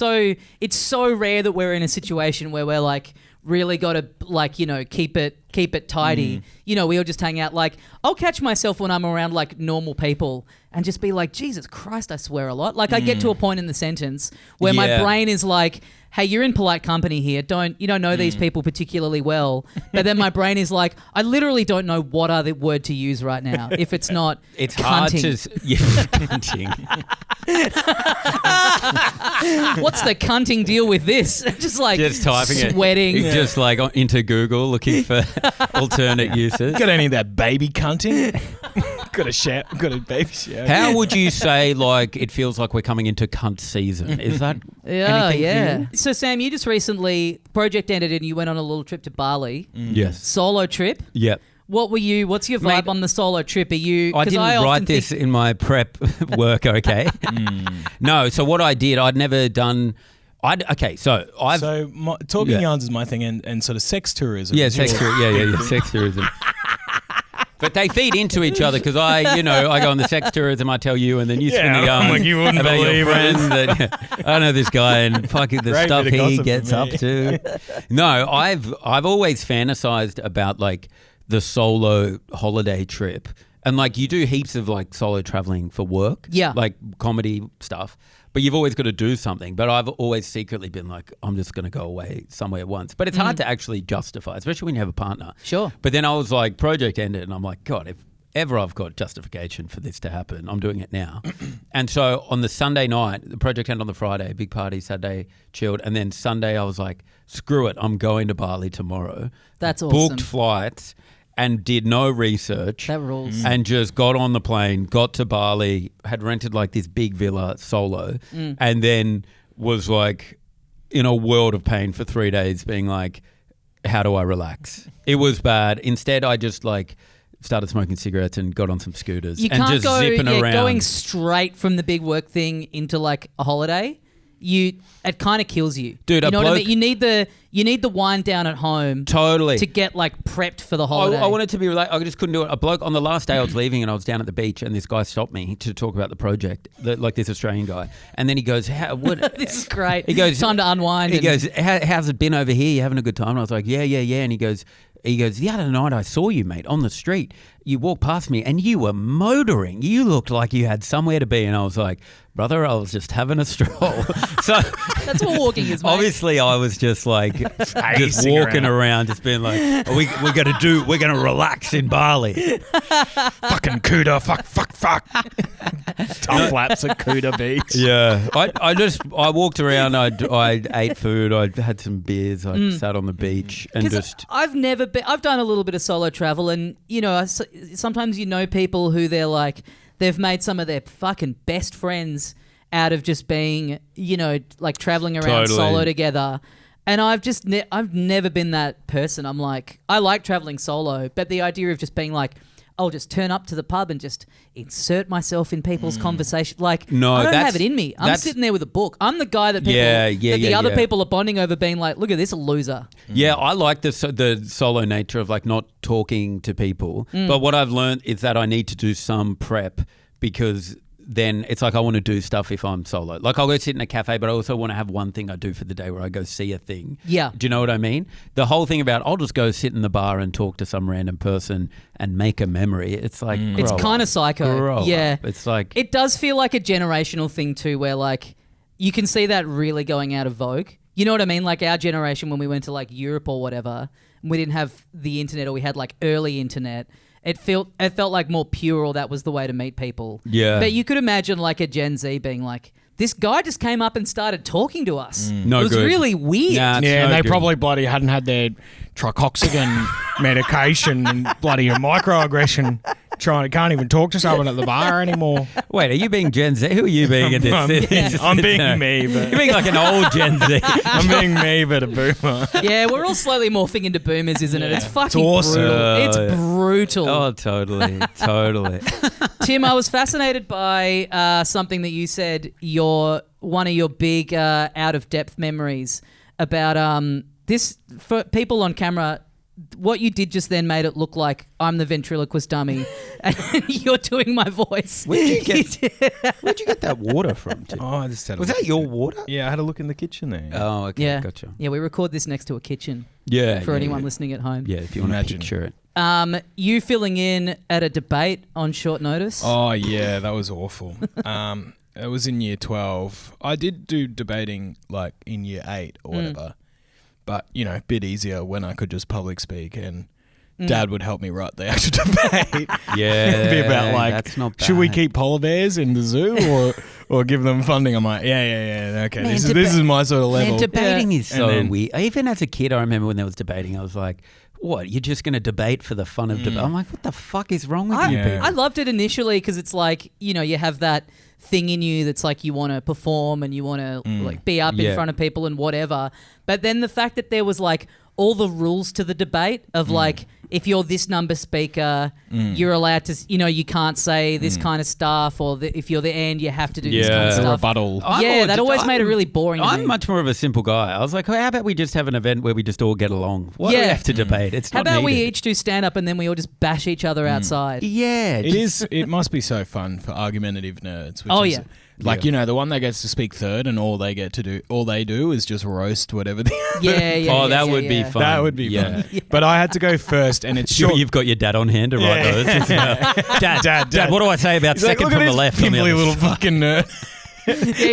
A: so rare that we're in a situation where we're like, really got to like, keep it tidy. We all just hang out. Like, I'll catch myself when I'm around like normal people and just be like, Jesus Christ, I swear a lot. Like I get to a point in the sentence where my brain is like, hey, you're in polite company here. You don't know these people particularly well. But then my brain is like, I literally don't know what other word to use right now if it's not
B: it's
A: cunting.
B: Hard to cunting.
A: What's the cunting deal with this? Just
B: typing
A: sweating.
B: it. Just like into Google looking for alternate uses.
C: Got any of that baby cunting? Got a baby shower.
B: How would you say like it feels like we're coming into cunt season? Is that anything for you?
A: So Sam, you just recently project ended and you went on a little trip to Bali.
B: Yes.
A: Solo trip.
B: Yep.
A: What's your vibe on the solo trip?
B: I didn't write this in my prep work, okay? No, so what I did, I'd never done... Talking
C: yarns is my thing, and sort of sex tourism.
B: Yeah, sex tourism. But they feed into each other because I go on the sex tourism, I tell you, and then you spin the yarn
C: like you wouldn't
B: about
C: believe
B: your friend. I know this guy and fucking the stuff he gets up to. No, I've always fantasized about like the solo holiday trip, and like you do heaps of like solo traveling for work, like comedy stuff. But you've always got to do something. But I've always secretly been like, I'm just going to go away somewhere once. But it's hard to actually justify, especially when you have a partner.
A: Sure.
B: But then I was like, project ended, and I'm like, God, if ever I've got justification for this to happen, I'm doing it now. And so on the Sunday night, the project ended on the Friday, big party, Saturday, chilled. And then Sunday I was like, screw it, I'm going to Bali tomorrow.
A: That's awesome.
B: Booked flights and did no research.
A: That rules.
B: And just got on the plane, got to Bali, had rented like this big villa solo, and then was like in a world of pain for 3 days being like, how do I relax? It was bad. Instead, I just like started smoking cigarettes and got on some scooters
A: You
B: and
A: can't
B: just zipping around.
A: Going straight from the big work thing into like a holiday it kind of kills you.
B: Dude,
A: you know what I mean? You need the wind down at home.
B: Totally.
A: To get like prepped for the holiday.
B: I wanted to be like, I just couldn't do it. A bloke on the last day I was leaving and I was down at the beach and this guy stopped me to talk about the project, like this Australian guy. And then he goes,
A: this is great.
B: He goes,
A: time to unwind.
B: He goes, how's it been over here? You having a good time? And I was like, yeah. And he goes, the other night I saw you, mate, on the street. You walked past me and you were motoring. You looked like you had somewhere to be. And I was like, brother, I was just having a stroll. So
A: that's what walking is, mate.
B: Obviously, I was just like, just walking around, just being like, we're going to relax in Bali.
C: Fucking Kuta, fuck. Tough laps at Kuta Beach.
B: Yeah. I walked around, I ate food, I had some beers, I sat on the beach and just...
A: I've done a little bit of solo travel and, you know, sometimes you know people who they've made some of their fucking best friends out of just being, you know, like traveling around solo together. And I've never been that person. I'm like, I like traveling solo, but the idea of just being like, I'll just turn up to the pub and just insert myself in people's conversation. Like,
B: no,
A: I don't have it in me. I'm sitting there with a book. I'm the guy that the other people are bonding over being like, look at this loser.
B: Yeah, I like the solo nature of like not talking to people. But what I've learned is that I need to do some prep because then it's like I want to do stuff if I'm solo. Like I'll go sit in a cafe, but I also want to have one thing I do for the day where I go see a thing.
A: Yeah.
B: Do you know what I mean? The whole thing about I'll just go sit in the bar and talk to some random person and make a memory. It's like
A: it's kind of psycho.
B: Grow
A: yeah.
B: up. It's like
A: it does feel like a generational thing too, where like you can see that really going out of vogue. You know what I mean? Like our generation when we went to like Europe or whatever, and we didn't have the internet or we had like early internet. It felt like more pure, or that was the way to meet people.
B: Yeah.
A: But you could imagine like a Gen Z being like, this guy just came up and started talking to us.
B: No
A: it was
B: good.
A: really weird.
B: Nah,
C: and they probably bloody hadn't had their tricoxagon medication and bloody a microaggression. Can't even talk to someone at the bar anymore.
B: Wait, are you being Gen Z? Who are you being in this?
C: I'm being me, but
B: you're being like an old Gen Z.
C: I'm being me, but a boomer.
A: Yeah, we're all slowly morphing into boomers, isn't it? It's fucking
C: awesome.
A: brutal. It's brutal.
B: Oh, totally.
A: Tim, I was fascinated by something that you said. One of your big out of depth memories about this for people on camera. What you did just then made it look like I'm the ventriloquist dummy and you're doing my voice.
B: Where'd you get that water from, Tim?
C: I just had
B: Was that your water?
C: Yeah, I had a look in the kitchen there.
B: Oh, okay,
A: yeah.
B: Gotcha.
A: Yeah, we record this next to a kitchen.
B: Yeah.
A: For anyone listening at home.
B: Yeah, if you want to picture it.
A: You filling in at a debate on short notice?
C: Oh, yeah, that was awful. It was in year 12. I did do debating like in year 8 or whatever. But, you know, a bit easier when I could just public speak and Dad would help me write the actual debate.
B: Yeah.
C: It'd be about like,
B: that's not bad.
C: Should we keep polar bears in the zoo or give them funding? I'm like, yeah. Okay, man, this is my sort of level.
A: Man,
B: debating is so weird. Even as a kid, I remember when there was debating, I was like, what, you're just going to debate for the fun of debate? I'm like, what the fuck is wrong with you people?
A: I loved it initially because it's like, you know, you have that thing in you that's like you want to perform and you want to like be up in front of people and whatever. But then the fact that there was like all the rules to the debate of like, if you're this number speaker, you're allowed to, you know, you can't say this kind of stuff, or if you're the end, you have to do this kind of stuff.
C: Rebuttal.
A: That always made it really boring.
B: I'm much more of a simple guy. I was like, how about we just have an event where we just all get along? Why do we have to debate? It's not
A: How about we
B: needed.
A: each do stand up and then we all just bash each other outside?
B: Yeah.
C: It must be so fun for argumentative nerds. Which is, like, you know, the one that gets to speak third and all they do is just roast whatever the
B: that would be fun.
C: That would be fun. But I had to go first, and it's short.
B: You've got your dad on hand to write those. Dad, what do I say about second from the left?
C: Pimply little fucking nerd.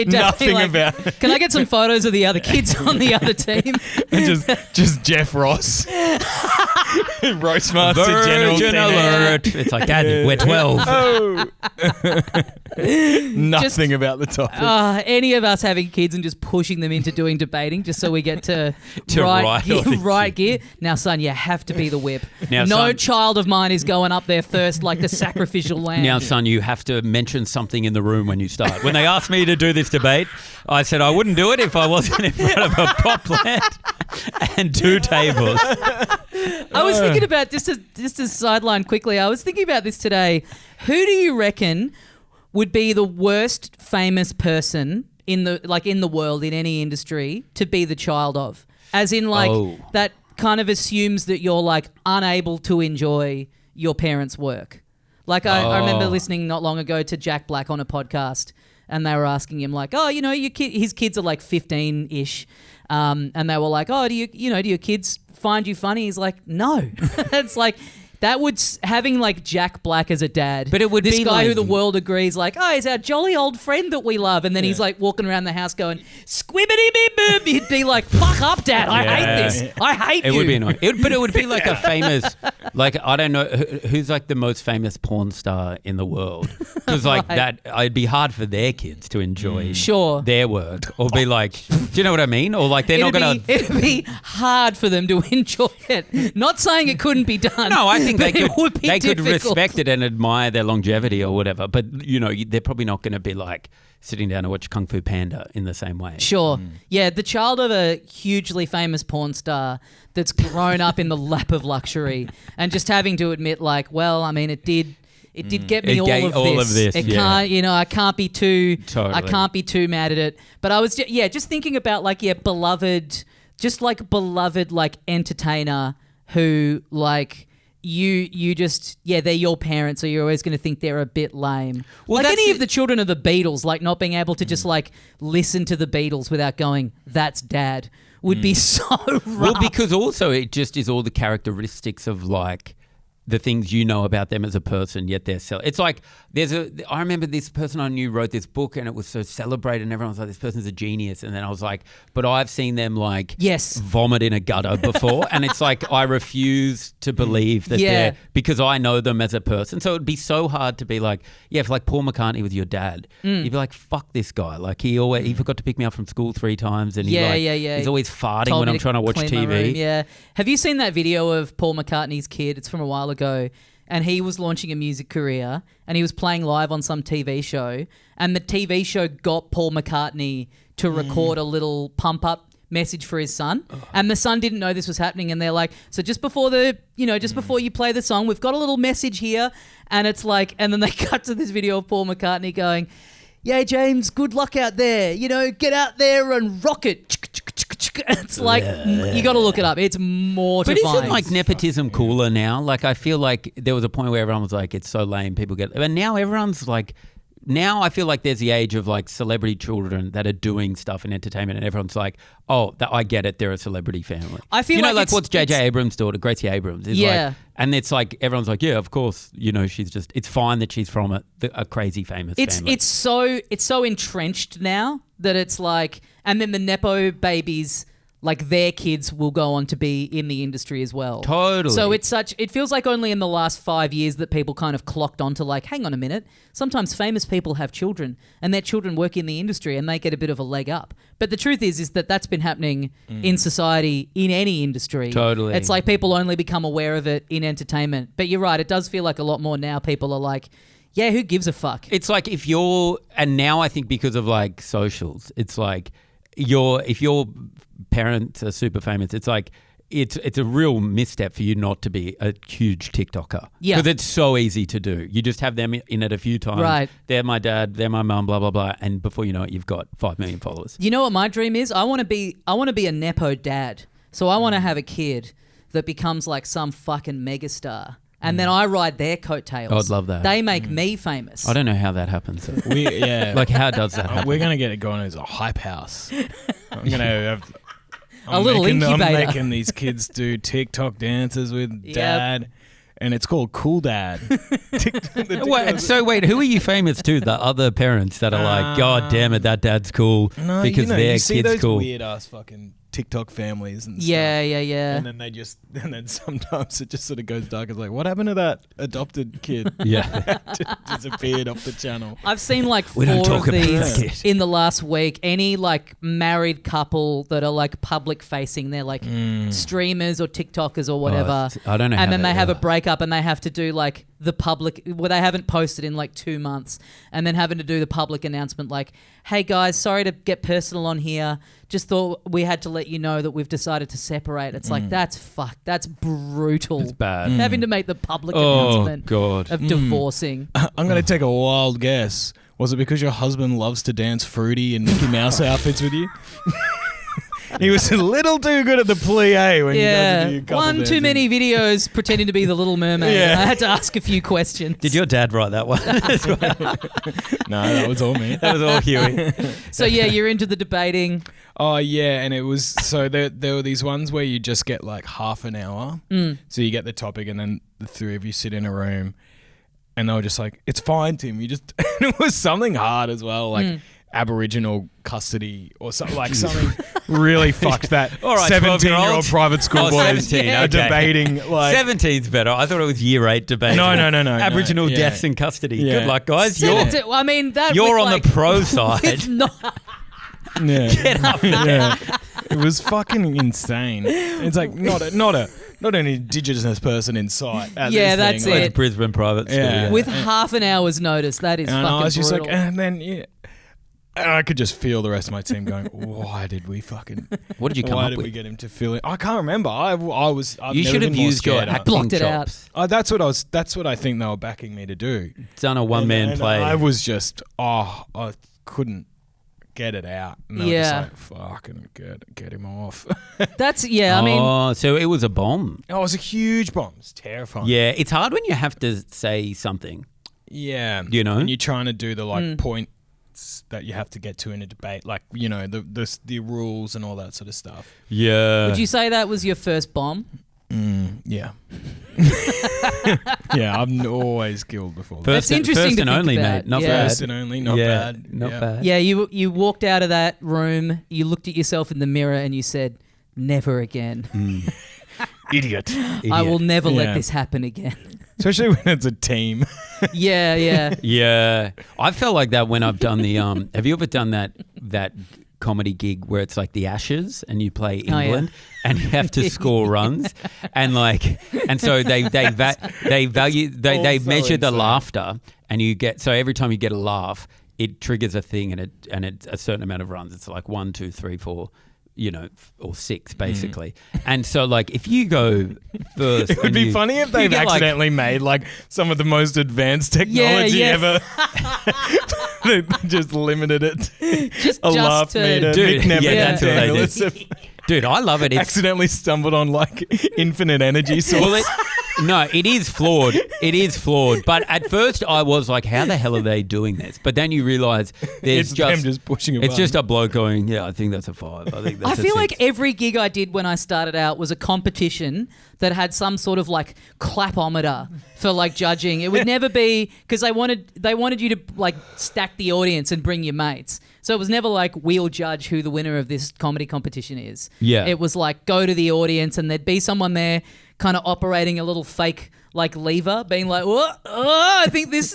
C: Nothing
A: like,
C: about.
A: Can I get some photos of the other kids on the other team?
C: And just Jeff Ross, Roastmaster
B: Virgin alert! It's like, Dad, we're 12.
C: Oh. Nothing about the topic.
A: Any of us having kids and just pushing them into doing debating just so we get to right gear. Now, son, you have to be the whip.
B: Now,
A: no child of mine is going up there first like the sacrificial lamb.
B: Now, son, you have to mention something in the room when you start. When they asked me to do this debate, I said I wouldn't do it if I wasn't in front of a pot plant and 2 tables.
A: I was thinking about, just to sideline quickly, I was thinking about this today. Who do you reckon would be the worst famous person in the world, in any industry, to be the child of. As in, like, that kind of assumes that you're, like, unable to enjoy your parents' work. Like, I remember listening not long ago to Jack Black on a podcast, and they were asking him, like, oh, you know, his kids are, like, 15-ish, and they were like, oh, do your kids find you funny? He's like, no. It's like... That would having like Jack Black as a dad,
B: but it would
A: this
B: be
A: guy
B: like,
A: who the world agrees like, oh, he's our jolly old friend that we love, and then he's like walking around the house going squibbity beep boop. He'd be like, fuck up, Dad, I hate this, I hate you.
B: It would be annoying, but it would be like a famous, like I don't know who's like the most famous porn star in the world, because like that, it'd be hard for their kids to enjoy their work, or be like, do you know what I mean? Or like they're not gonna.
A: It'd be hard for them to enjoy it. Not saying it couldn't be done.
B: No, I think they
A: could
B: respect it and admire their longevity or whatever, but you know they're probably not going to be like sitting down to watch Kung Fu Panda in the same way.
A: Sure. Yeah, the child of a hugely famous porn star that's grown up in the lap of luxury and just having to admit like, well, I mean, it did get me all of this. Can't, you know, I can't be too mad at it. But I was just thinking about like beloved like entertainer who like you just they're your parents, so you're always going to think they're a bit lame. Well, like any of the children of the Beatles, like not being able to just like listen to the Beatles without going, that's Dad, would be so rough.
B: Well, because also it just is all the characteristics of like the things you know about them as a person, yet they're it's like I remember this person I knew wrote this book and it was so celebrated and everyone was like, this person's a genius, and then I was like, but I've seen them like vomit in a gutter before, and it's like I refuse to believe that they're, because I know them as a person. So it'd be so hard to be like, if like Paul McCartney was your dad, you'd be like, fuck this guy, like he forgot to pick me up from school 3 times, and he's always farting when I'm trying to watch TV.
A: Yeah. Have you seen that video of Paul McCartney's kid? It's from a while ago, and he was launching a music career and he was playing live on some TV show, and the TV show got Paul McCartney to record a little pump up message for his son, and the son didn't know this was happening, and they're like, so just before you play the song, we've got a little message here, and it's like, and then they cut to this video of Paul McCartney going, yeah, James, good luck out there, you know, get out there and rock it. It's like, you got to look it up. It's mortifying.
B: But isn't like nepotism cooler now? Like I feel like there was a point where everyone was like, it's so lame, people get, but now everyone's like, now I feel like there's the age of like celebrity children that are doing stuff in entertainment, and everyone's like, oh, I get it, they're a celebrity family. I feel like what's J.J. Abrams' daughter, Gracie Abrams, is like, and it's like everyone's like, yeah, of course, you know, she's just, it's fine that she's from a crazy famous family. It's
A: so entrenched now that it's like, and then the Nepo babies, like their kids will go on to be in the industry as well.
B: Totally.
A: So it feels like only in the last 5 years that people kind of clocked onto like, hang on a minute, sometimes famous people have children and their children work in the industry and they get a bit of a leg up. But the truth is that that's been happening in society, in any industry.
B: Totally.
A: It's like people only become aware of it in entertainment. But you're right, it does feel like a lot more now people are like, yeah, who gives a fuck?
B: It's like and now I think because of like socials, it's like if your parents are super famous, it's like it's a real misstep for you not to be a huge TikToker. Yeah. Because it's so easy to do. You just have them in it a few times.
A: Right.
B: They're my dad, they're my mum, blah, blah, blah. And before you know it, you've got 5 million followers.
A: You know what my dream is? I want to be a Nepo dad. So I want to have a kid that becomes like some fucking megastar. And then I ride their coattails.
B: I'd love that.
A: They make me famous.
B: I don't know how that happens. Like, how does that happen?
C: We're going to get it going as a hype house. I'm going to have...
A: I'm
C: making these kids do TikTok dances with Dad, and it's called Cool Dad.
B: Wait, who are you famous to? The other parents that are like, God damn it, that dad's cool because their
C: you see
B: kid's
C: those
B: cool.
C: Weird ass fucking TikTok families and stuff.
A: Yeah.
C: And then sometimes it just sort of goes dark. It's like, what happened to that adopted kid?
B: Yeah.
C: Just disappeared off the channel.
A: I've seen like 4 of these in the last week. Any like married couple that are like public facing, they're like streamers or TikTokers or whatever.
B: I don't know.
A: And then they have a breakup and they have to do like the public, where they haven't posted in like 2 months, and then having to do the public announcement like, hey guys, sorry to get personal on here, just thought we had to let you know that we've decided to separate. It's like, that's brutal.
B: It's bad.
A: Having to make the public announcement
B: God.
A: of divorcing.
C: I'm going to take a wild guess. Was it because your husband loves to dance fruity in Mickey Mouse outfits with you? He was a little too good at the plie when you guys do your couple
A: one
C: dancing.
A: too many videos pretending to be the Little Mermaid.
C: Yeah.
A: I had to ask a few questions.
B: Did your dad write that one?
C: No, that was all me.
B: That was all Huey.
A: So yeah, you're into the debating.
C: Oh yeah, and it was so there were these ones where you just get like half an hour. So you get the topic, and then the three of you sit in a room, and they were just like, "It's fine, Tim. You just." And it was something hard as well, like Aboriginal custody or something like something really fucked that.
B: All right,
C: 17-year-old private school boys
B: 17,
C: are debating like
B: 17's better. I thought it was year 8 debate.
C: No.
B: Aboriginal
C: Yeah.
B: deaths in custody.
C: Yeah.
B: Good luck, guys.
A: I mean, that
B: You're
A: with,
B: on
A: like,
B: the pro side.
A: It's not.
C: Yeah.
B: Get up there.
C: Yeah. It was fucking insane. It's like not an indigenous person in sight. At
A: Yeah,
C: this
A: that's
C: thing.
A: it.
C: Like,
B: It's Brisbane private school.
C: Yeah.
B: Yeah.
A: With half an hour's notice, that is
C: and
A: fucking
C: I was just
A: brutal.
C: like, and then and I could just feel the rest of my team going, "Why did we fucking?
B: What did you come
C: Why
B: up
C: did
B: with?
C: we get him to fill in? I can't remember. I've
B: You
C: never
B: should have
C: been more
B: used your
C: scared.
B: acting
A: blocked it out.
B: chops.
C: That's what I think they were backing me to do.
B: Done a one-man
C: And
B: play.
C: I was just, I couldn't get it out. And they were
A: Yeah.
C: just like, fucking get him off.
A: That's I mean,
B: Oh, so it was a bomb.
C: Oh, it was a huge bomb. It's terrifying.
B: Yeah, it's hard when you have to say something.
C: Yeah.
B: You know?
C: And you're trying to do the points that you have to get to in a debate, like, the rules and all that sort of stuff.
B: Yeah.
A: would you say that was your first bomb?
C: Yeah. Yeah, I've always killed before.
A: That's interesting
B: First
A: to
B: and
A: think
B: only,
A: about.
B: mate. Not
A: Yeah.
B: bad.
C: First and only, not
B: Yeah,
C: bad.
B: Not
C: Yeah.
B: bad.
A: Yeah, you walked out of that room, you looked at yourself in the mirror, and you said, "Never again.
C: Idiot.
A: I will never let
C: Yeah.
A: this happen again."
C: Especially when it's a team.
A: Yeah.
B: Yeah, I felt like that when I've done the. Have you ever done that comedy gig where it's like the Ashes and you play
A: Oh, yeah.
B: England and you have to score runs and so they value they
C: Also
B: measure the
C: insane.
B: laughter and you get so every time you get a laugh it triggers a thing and it's a certain amount of runs. It's like 1, 2, 3, 4. Or 6 basically. And so like if you go first,
C: It would be funny if they've accidentally made like some of the most advanced technology ever. They just limited it.
A: Just
C: A laugh
A: to
C: meter.
B: Dude,
C: Mick never
B: yeah, that's what they did.
C: Daniels
B: Dude, I love it. It's,
C: accidentally stumbled on like infinite energy source.
B: well, no, it is flawed. It is flawed. But at first I was like, how the hell are they doing this? But then you realise there's
C: it's them just pushing a
B: it's
C: button.
B: just a bloke going, yeah, I think that's a 5. I think that's
A: I feel
B: a
A: like
B: 6.
A: every gig I did when I started out was a competition that had some sort of like clapometer for like judging. It would never be because they wanted you to like stack the audience and bring your mates. So it was never like we'll judge who the winner of this comedy competition is.
B: Yeah.
A: It was like go to the audience and there'd be someone there kind of operating a little fake like lever, being like, I think this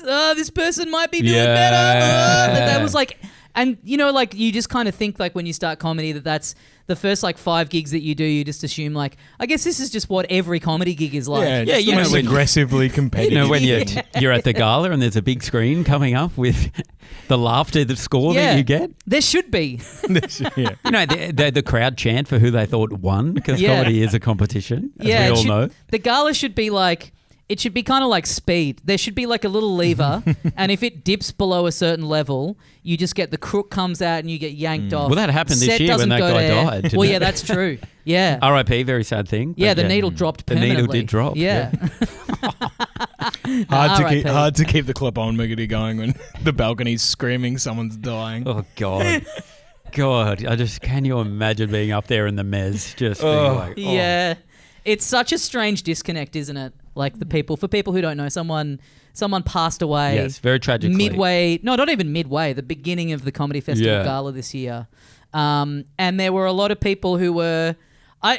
A: person might be doing better. That was like, and like you just kind of think like when you start comedy that's the first like 5 gigs that you do, you just assume like, I guess this is just what every comedy gig is like.
C: Yeah,
B: you know, when-
C: aggressively competitive.
B: when you're at the gala and there's a big screen coming up with the laughter, the score that you get.
A: There should be.
C: Yeah.
B: The crowd chant for who they thought won because comedy is a competition, as we all know.
A: The gala should be like, it should be kind of like Speed. There should be like a little lever, and if it dips below a certain level, you just get the crook comes out and you get yanked off.
B: Well, that happened this
A: Set
B: year when
A: doesn't
B: that
A: go
B: guy
A: there.
B: died, didn't
A: Well,
B: it?
A: yeah, that's true. Yeah.
B: R.I.P. Very sad thing.
A: Yeah,
B: but
A: the needle dropped
B: The
A: permanently.
B: needle did drop.
A: Yeah.
C: Hard to keep the clip on Miggity going when the balcony's screaming someone's dying.
B: Oh God. God, can you imagine being up there in the mez just being like,
A: Yeah. It's such a strange disconnect, isn't it? Like for people who don't know, someone passed away.
B: Yes, very tragically.
A: Midway, no, not even midway, the beginning of the Comedy Festival Gala this year. And there were a lot of people who were,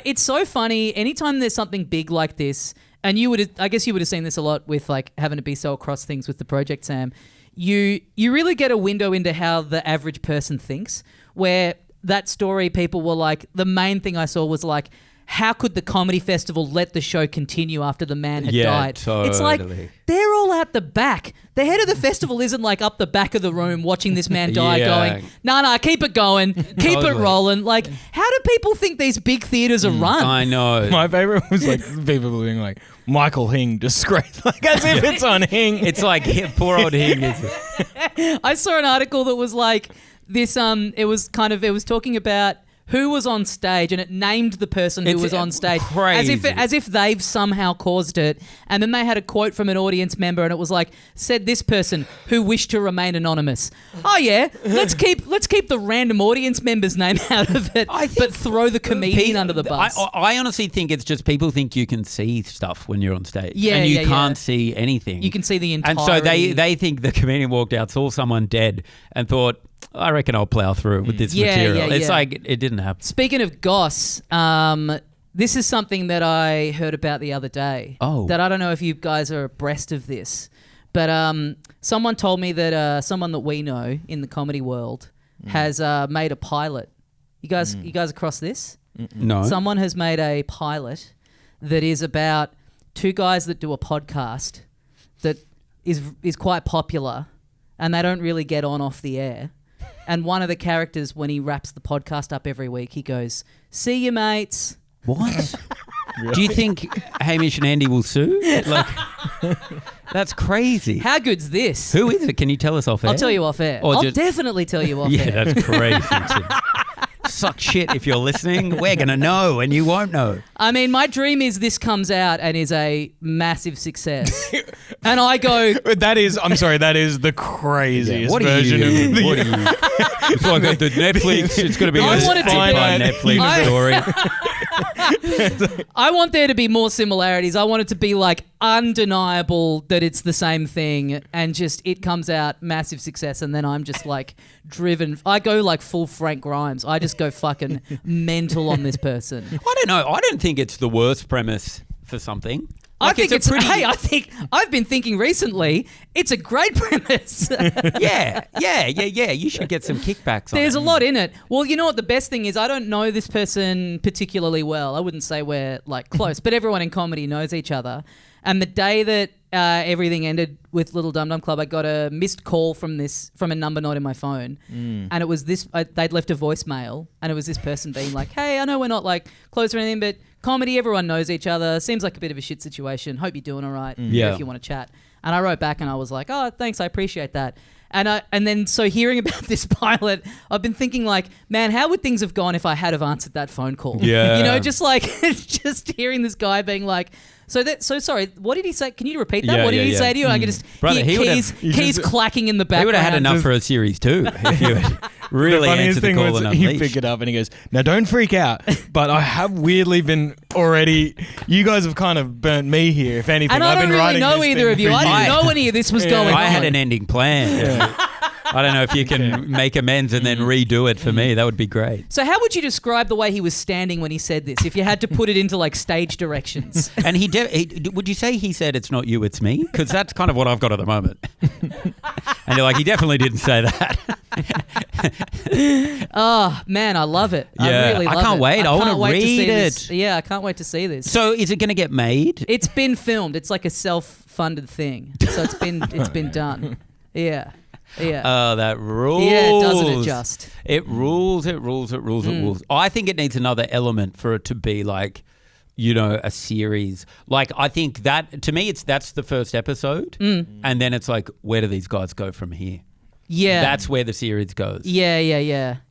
A: it's so funny, anytime there's something big like this, and I guess you would have seen this a lot with like having to be so across things with the project, Sam, you really get a window into how the average person thinks, where that story people were like, the main thing I saw was like, how could the comedy festival let the show continue after the man had died?
B: Totally.
A: It's like they're all out the back. The head of the festival isn't like up the back of the room watching this man die going, nah, keep it going, keep it rolling. Like, how do people think these big theatres are run?
B: I know.
C: My favourite was like people being like, Michael Hing disgrace, like as if it's on Hing.
B: It's like poor old Hing.
A: I saw an article that was like this. It was talking about who was on stage, and it named the person who was on stage as if they've somehow caused it. And then they had a quote from an audience member, and it was like, said this person who wished to remain anonymous. Oh yeah, let's keep the random audience member's name out of it, but throw the comedian under the bus.
B: I honestly think it's just people think you can see stuff when you're on stage,
A: yeah,
B: and you can't see anything.
A: You can see the entire.
B: And so they think the comedian walked out, saw someone dead, and thought, I reckon I'll plow through with this material. It's like it didn't happen.
A: Speaking of goss, this is something that I heard about the other day.
B: Oh.
A: That I don't know if you guys are abreast of this, but someone told me that someone that we know in the comedy world has made a pilot. You guys across this?
B: No.
A: Someone has made a pilot that is about two guys that do a podcast that is quite popular, and they don't really get on off the air. And one of the characters, when he wraps the podcast up every week, he goes, "See you, mates."
B: What? Really? Do you think Hamish and Andy will sue? Like, that's crazy.
A: How good's this?
B: Who is it? Can you tell us off air?
A: I'll tell you off air. I'll definitely tell you off air.
B: Yeah, that's crazy. Suck shit if you're listening. We're going to know and you won't know.
A: I mean, my dream is this comes out and is a massive success. And I go...
C: That is the craziest version of the...
B: What are you? It's like the Netflix. It's going to be a Netflix story.
A: I want there to be more similarities. I want it to be like undeniable that it's the same thing, and just it comes out massive success, and then I'm just like driven. I go like full Frank Grimes. I just go fucking mental on this person.
B: I don't know. I don't think it's the worst premise for something.
A: Like I think I've been thinking recently, it's a great premise.
B: Yeah. You should get some kickbacks on it.
A: There's a lot in it. Well, you know what the best thing is? I don't know this person particularly well. I wouldn't say we're like close, but everyone in comedy knows each other. And the day that everything ended with Little Dum Dum Club, I got a missed call from a number not in my phone. And it was this, they'd left a voicemail, and it was this person being like, "Hey, I know we're not like close or anything, but comedy, everyone knows each other. Seems like a bit of a shit situation. Hope you're doing all right. If you want to chat." And I wrote back and I was like, "Oh, thanks. I appreciate that." And then so hearing about this pilot, I've been thinking like, man, how would things have gone if I had have answered that phone call?
B: Yeah.
A: You know, just like, just hearing this guy being like, so sorry, what did he say? Can you repeat that? What did he say to you? I could just hear keys clacking in the background.
B: He would have had enough for a series too if you had really answered the call and unleashed.
C: He picked it up and he goes, "Now don't freak out, but I have weirdly been already, you guys have kind of burnt me here, if anything.
A: And I don't really know either of you. I didn't know any of this was going on.
B: I had an ending plan. Yeah. I don't know if you can make amends and then redo it for me. That would be great.
A: So how would you describe the way he was standing when he said this, if you had to put it into like stage directions?
B: And would you say he said, "It's not you, it's me"? Because that's kind of what I've got at the moment. And you're like, he definitely didn't say that.
A: Oh, man, I love it.
B: Yeah.
A: I really love it.
B: I can't wait. I want to read it.
A: Yeah, I can't wait to see this.
B: So is it going to get made?
A: It's been filmed. It's like a self-funded thing. So it's been done. Yeah. Yeah.
B: Oh, that rules.
A: Yeah, doesn't it just?
B: It rules. I think it needs another element for it to be like, you know, a series. Like, I think that, to me, that's the first episode. And then it's like, where do these guys go from here?
A: Yeah.
B: That's where the series goes.
A: Yeah.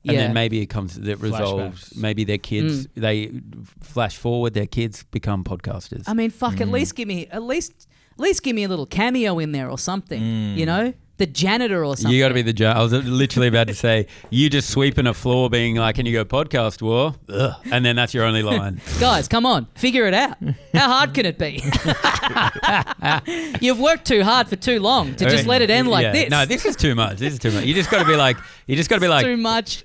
B: And then maybe it resolves.
C: Flashbacks.
B: Maybe their kids, they flash forward, their kids become podcasters.
A: I mean, fuck, at least give me a little cameo in there or something, you know? The janitor or something.
B: You got to be the janitor. I was literally about to say, you just sweeping a floor being like, "Can you go podcast war?" Ugh. And then that's your only line.
A: Guys, come on. Figure it out. How hard can it be? You've worked too hard for too long to just let it end like this.
B: No, this is too much. You just got to be like,
A: too much.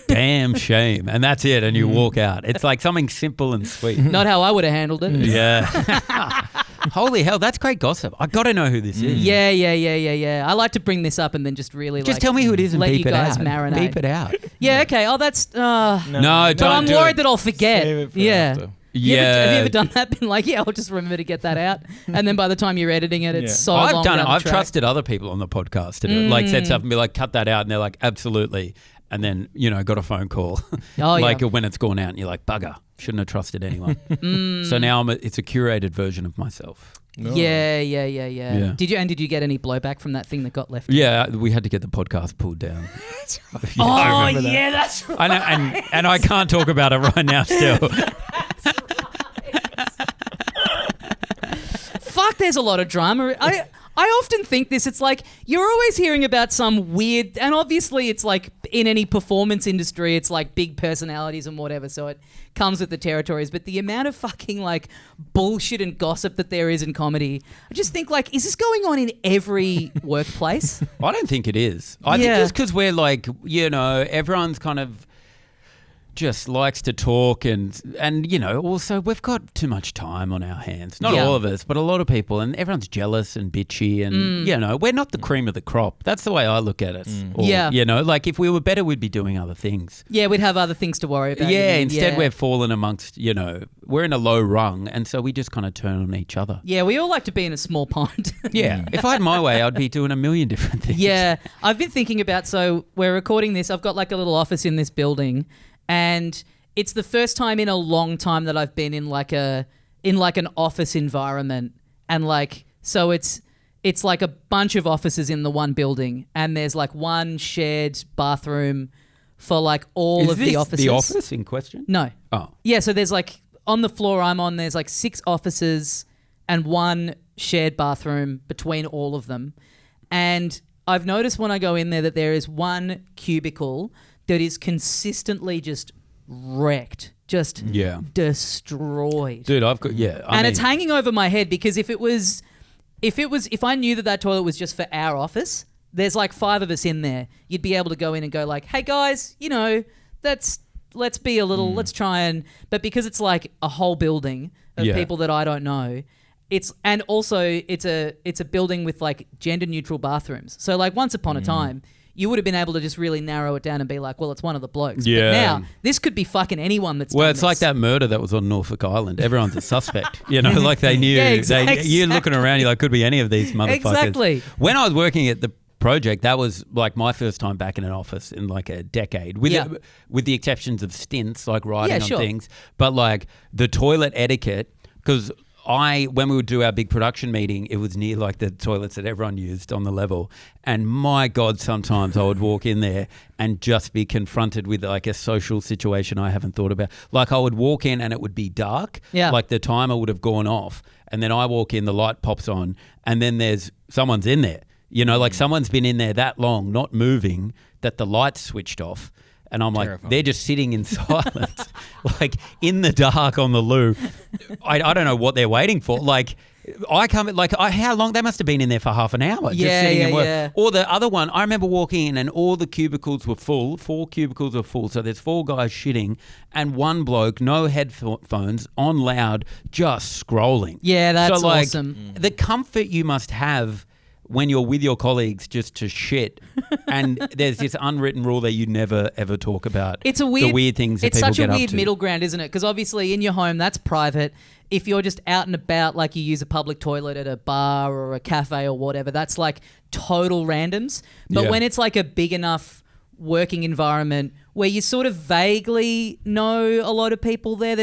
B: Damn shame. And that's it. And you walk out. It's like something simple and sweet.
A: Not how I would have handled it.
B: Yeah. Holy hell, that's great gossip. I got to know who this is.
A: Yeah. I like to bring this up and then just really
B: just tell me who it is and
A: let
B: beep
A: you
B: it
A: guys
B: out.
A: marinate.
B: Beep it out.
A: Yeah, okay. Oh, that's...
B: No,
A: but I'm worried that I'll forget.
C: Save it for after.
B: Yeah.
A: Have you ever done that? Been like, yeah, I'll just remember to get that out. And then by the time you're editing it, it's so long.
B: I've done it. I've
A: track.
B: trusted other people on the podcast to do it. Like said stuff and be like, cut that out. And they're like, absolutely. And then, got a phone call. When it's gone out and you're like, bugger, shouldn't have trusted anyone. So now it's a curated version of myself.
A: Oh. Yeah. Did you get any blowback from that thing that got left?
B: Yeah, we had to get the podcast pulled down.
A: That's right. That's right.
B: I know, and I can't talk about it right now still.
A: That's right. Fuck, there's a lot of drama. I often think this, it's like you're always hearing about some weird, and obviously it's like in any performance industry, it's like big personalities and whatever, so it comes with the territories, but the amount of fucking like bullshit and gossip that there is in comedy, I just think like, is this going on in every workplace?
B: I don't think it is. I think it's because we're like, everyone's kind of just likes to talk and also we've got too much time on our hands. Not all of us, but a lot of people, and everyone's jealous and bitchy and, we're not the cream of the crop. That's the way I look at it. Or, like if we were better, we'd be doing other things.
A: Yeah, we'd have other things to worry about.
B: Yeah, instead we're fallen amongst, we're in a low rung, and so we just kind of turn on each other.
A: Yeah, we all like to be in a small pond.
B: Yeah, if I had my way, I'd be doing a million different things.
A: Yeah, I've been thinking about, so we're recording this, I've got like a little office in this building, and it's the first time in a long time that I've been in like an office environment, and like, so it's like a bunch of offices in the one building, and there's like one shared bathroom for like all of the offices.
B: The office in question?
A: No.
B: Oh.
A: Yeah, so there's like, on the floor I'm on, there's like 6 offices and one shared bathroom between all of them. And I've noticed when I go in there that there is one cubicle that is consistely just wrecked, just destroyed.
B: Dude, I've got,
A: it's hanging over my head because if I knew that toilet was just for our office, there's like 5 of us in there, you'd be able to go in and go like, hey guys, let's be a little, let's try and, but because it's like a whole building of people that I don't know, it's a building with like gender neutral bathrooms. So like once upon a time, you would have been able to just really narrow it down and be like, well, it's one of the blokes.
B: Yeah.
A: But now, this could be fucking anyone that's
B: Well,
A: done
B: it's
A: this.
B: like that murder that was on Norfolk Island. Everyone's a suspect. Like they knew.
A: Exactly.
B: You're looking around, you're like, could be any of these motherfuckers.
A: Exactly.
B: When I was working at the project, that was like my first time back in an office in like a decade, with the exceptions of stints, like writing on things. But like the toilet etiquette, because when we would do our big production meeting, it was near like the toilets that everyone used on the level. And my God, sometimes I would walk in there and just be confronted with like a social situation I haven't thought about. Like I would walk in and it would be dark.
A: Yeah.
B: Like the timer would have gone off. And then I walk in, the light pops on, and then someone's in there. Like someone's been in there that long, not moving, that the lights switched off. And I'm like, they're just sitting in silence, like in the dark on the loo. I don't know what they're waiting for. Like, how long? They must have been in there for half an hour just sitting and work.
A: Yeah.
B: Or the other one, I remember walking in and all the cubicles were full. 4 cubicles were full. So there's 4 guys shitting and one bloke, no headphones, on loud, just scrolling.
A: Yeah, that's awesome.
B: The comfort you must have when you're with your colleagues just to shit, and there's this unwritten rule that you never ever talk about.
A: The weird things that people get up to. It's such a weird middle ground, isn't it? Because obviously in your home, that's private. If you're just out and about, like you use a public toilet at a bar or a cafe or whatever, that's like total randoms. But when it's like a big enough working environment where you sort of vaguely know a lot of people there,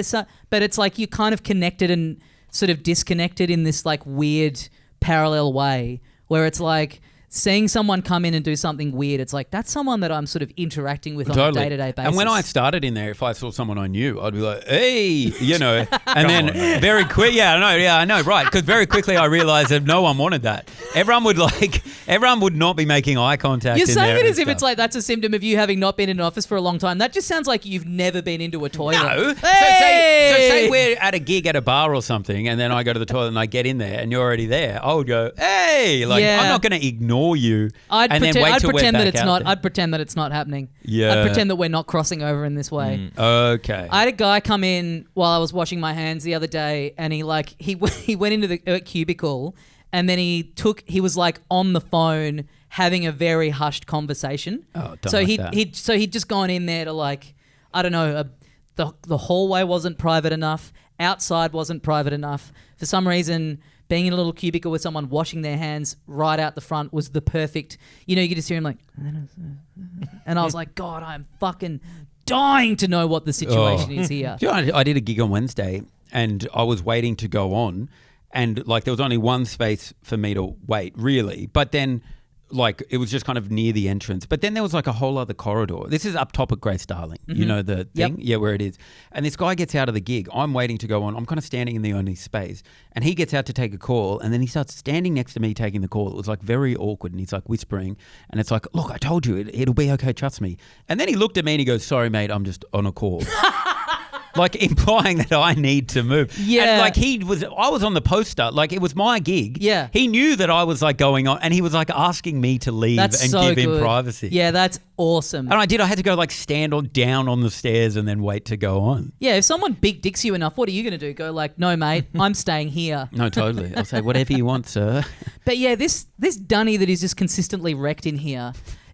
A: but it's like you're kind of connected and sort of disconnected in this like weird parallel way, where it's like seeing someone come in and do something weird, it's like, that's someone that I'm sort of interacting with on a day-to-day basis.
B: And when I started in there, if I saw someone I knew, I'd be like, hey, and then very quick, I know, right, because very quickly I realized that no one wanted that. Everyone would not be making eye contact.
A: You're saying it as if
B: stuff.
A: it's like that's a symptom of you having not been in an office for a long time. That just sounds like you've never been into a toilet.
B: No.
A: Hey!
B: So say we're at a gig at a bar or something, and then I go to the toilet and I get in there and you're already there. I would go, hey, I'm not going to ignore you.
A: I'd pretend that it's not.
B: There.
A: I'd pretend that it's not happening.
B: Yeah.
A: I'd pretend that we're not crossing over in this way.
B: Okay.
A: I had a guy come in while I was washing my hands the other day, and he went into the cubicle, and then he was like on the phone having a very hushed conversation.
B: Oh,
A: he'd just gone in there to like, I don't know, the hallway wasn't private enough, outside wasn't private enough. For some reason, being in a little cubicle with someone washing their hands right out the front was the perfect, you could just hear him like, and I was like, God, I'm fucking dying to know what the situation is here.
B: I did a gig on Wednesday and I was waiting to go on, and like there was only one space for me to wait, really. But then like it was just kind of near the entrance. But then there was like a whole other corridor. This is up top of Grace Darling. You know the thing? Yep. Yeah, where it is. And this guy gets out of the gig. I'm waiting to go on. I'm kind of standing in the only space. And he gets out to take a call, and then he starts standing next to me taking the call. It was like very awkward, and he's like whispering. And it's like, look, I told you, it'll be okay, trust me. And then he looked at me and he goes, sorry, mate, I'm just on a call. Like implying that I need to move.
A: Yeah.
B: And like I was on the poster, like it was my gig.
A: Yeah.
B: He knew that I was like going on, and he was like asking me to leave and give him privacy.
A: Yeah, that's awesome.
B: And I had to go like stand down on the stairs and then wait to go on.
A: Yeah, if someone big dicks you enough, what are you going to do? Go like, no, mate, I'm staying here.
B: No, totally. I'll say whatever you want, sir.
A: But yeah, this dunny that is just consistently wrecked in here,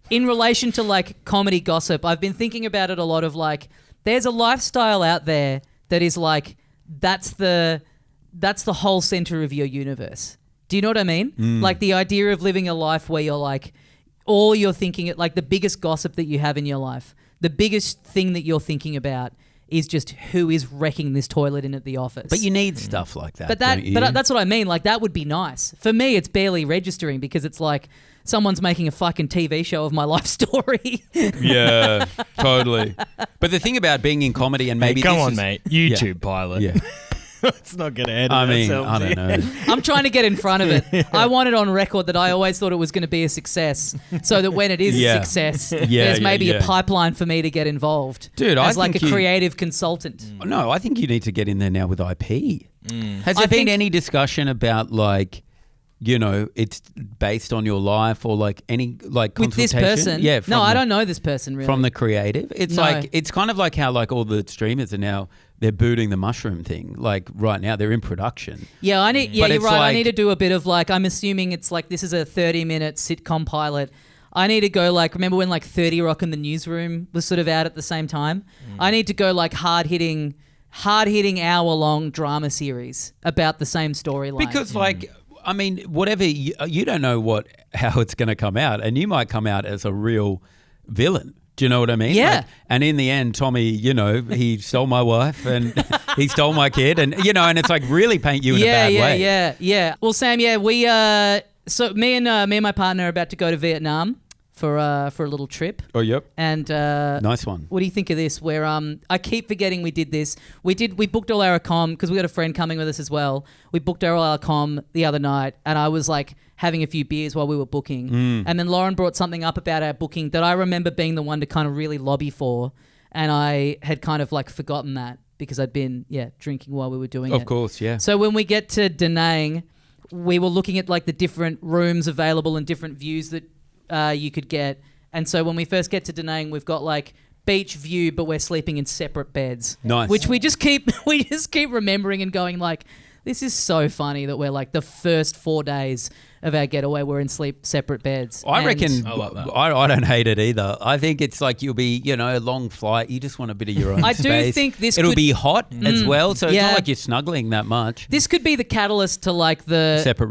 A: in relation to like comedy gossip, I've been thinking about it a lot of like, there's a lifestyle out there that is like, that's the whole center of your universe. Do you know what I mean? Like the idea of living a life where you're like, all you're thinking, like the biggest gossip that you have in your life, the biggest thing that you're thinking about is just who is wrecking this toilet in at the office.
B: But you need stuff like that.
A: But that's what I mean. Like that would be nice. For me, it's barely registering because it's like someone's making a fucking TV show of my life story.
B: Yeah, totally. But the thing about being in comedy and maybe
C: come on, mate, YouTube pilot.
B: Yeah.
C: Let's not get ahead of ourselves.
B: I don't know.
A: I'm trying to get in front of it. I want it on record that I always thought it was going to be a success, so that when it is a success, there's maybe a pipeline for me to get involved.
B: Dude,
A: as like a creative consultant.
B: No, I think you need to get in there now with IP. Has there been any discussion about like, it's based on your life or like any like consultation?
A: With this person?
B: Yeah.
A: No, I don't know this person really.
B: From the creative? It's like, it's kind of like how like all the streamers are now, they're booting the mushroom thing. Like right now they're in production.
A: Yeah, you're right. Like, I need to do a bit of like, I'm assuming it's like, this is a 30-minute sitcom pilot. I need to go like, remember when like 30 Rock in the Newsroom was sort of out at the same time? I need to go like hard-hitting hour-long drama series about the same storyline.
B: Because like, I mean, whatever, you don't know how it's going to come out, and you might come out as a real villain. Do you know what I mean?
A: Yeah.
B: Like, and in the end, Tommy, he stole my wife and he stole my kid, and and it's like really paint you in a bad way.
A: Yeah. Well, Sam, we so me and my partner are about to go to Vietnam for a little trip.
B: Oh, yep.
A: And
B: nice one.
A: What do you think of this? Where I keep forgetting we did this. We booked all our accom because we got a friend coming with us as well. We booked all our accom the other night, and I was like having a few beers while we were booking. And then Lauren brought something up about our booking that I remember being the one to kind of really lobby for, and I had kind of like forgotten that because I'd been drinking while we were doing it.
B: Of course, yeah.
A: So when we get to Da Nang, we were looking at like the different rooms available and different views that you could get. And so when we first get to Da Nang, we've got like beach view, but we're sleeping in separate beds.
B: Nice.
A: Which we just keep remembering and going like, this is so funny that we're like the first 4 days of our getaway we're in separate beds.
B: I reckon I don't hate it either. I think it's like you'll be, a long flight. You just want a bit of your own space.
A: I do think
B: it'll be hot as well, so it's not like you're snuggling that much.
A: This could be the catalyst to like the
B: separate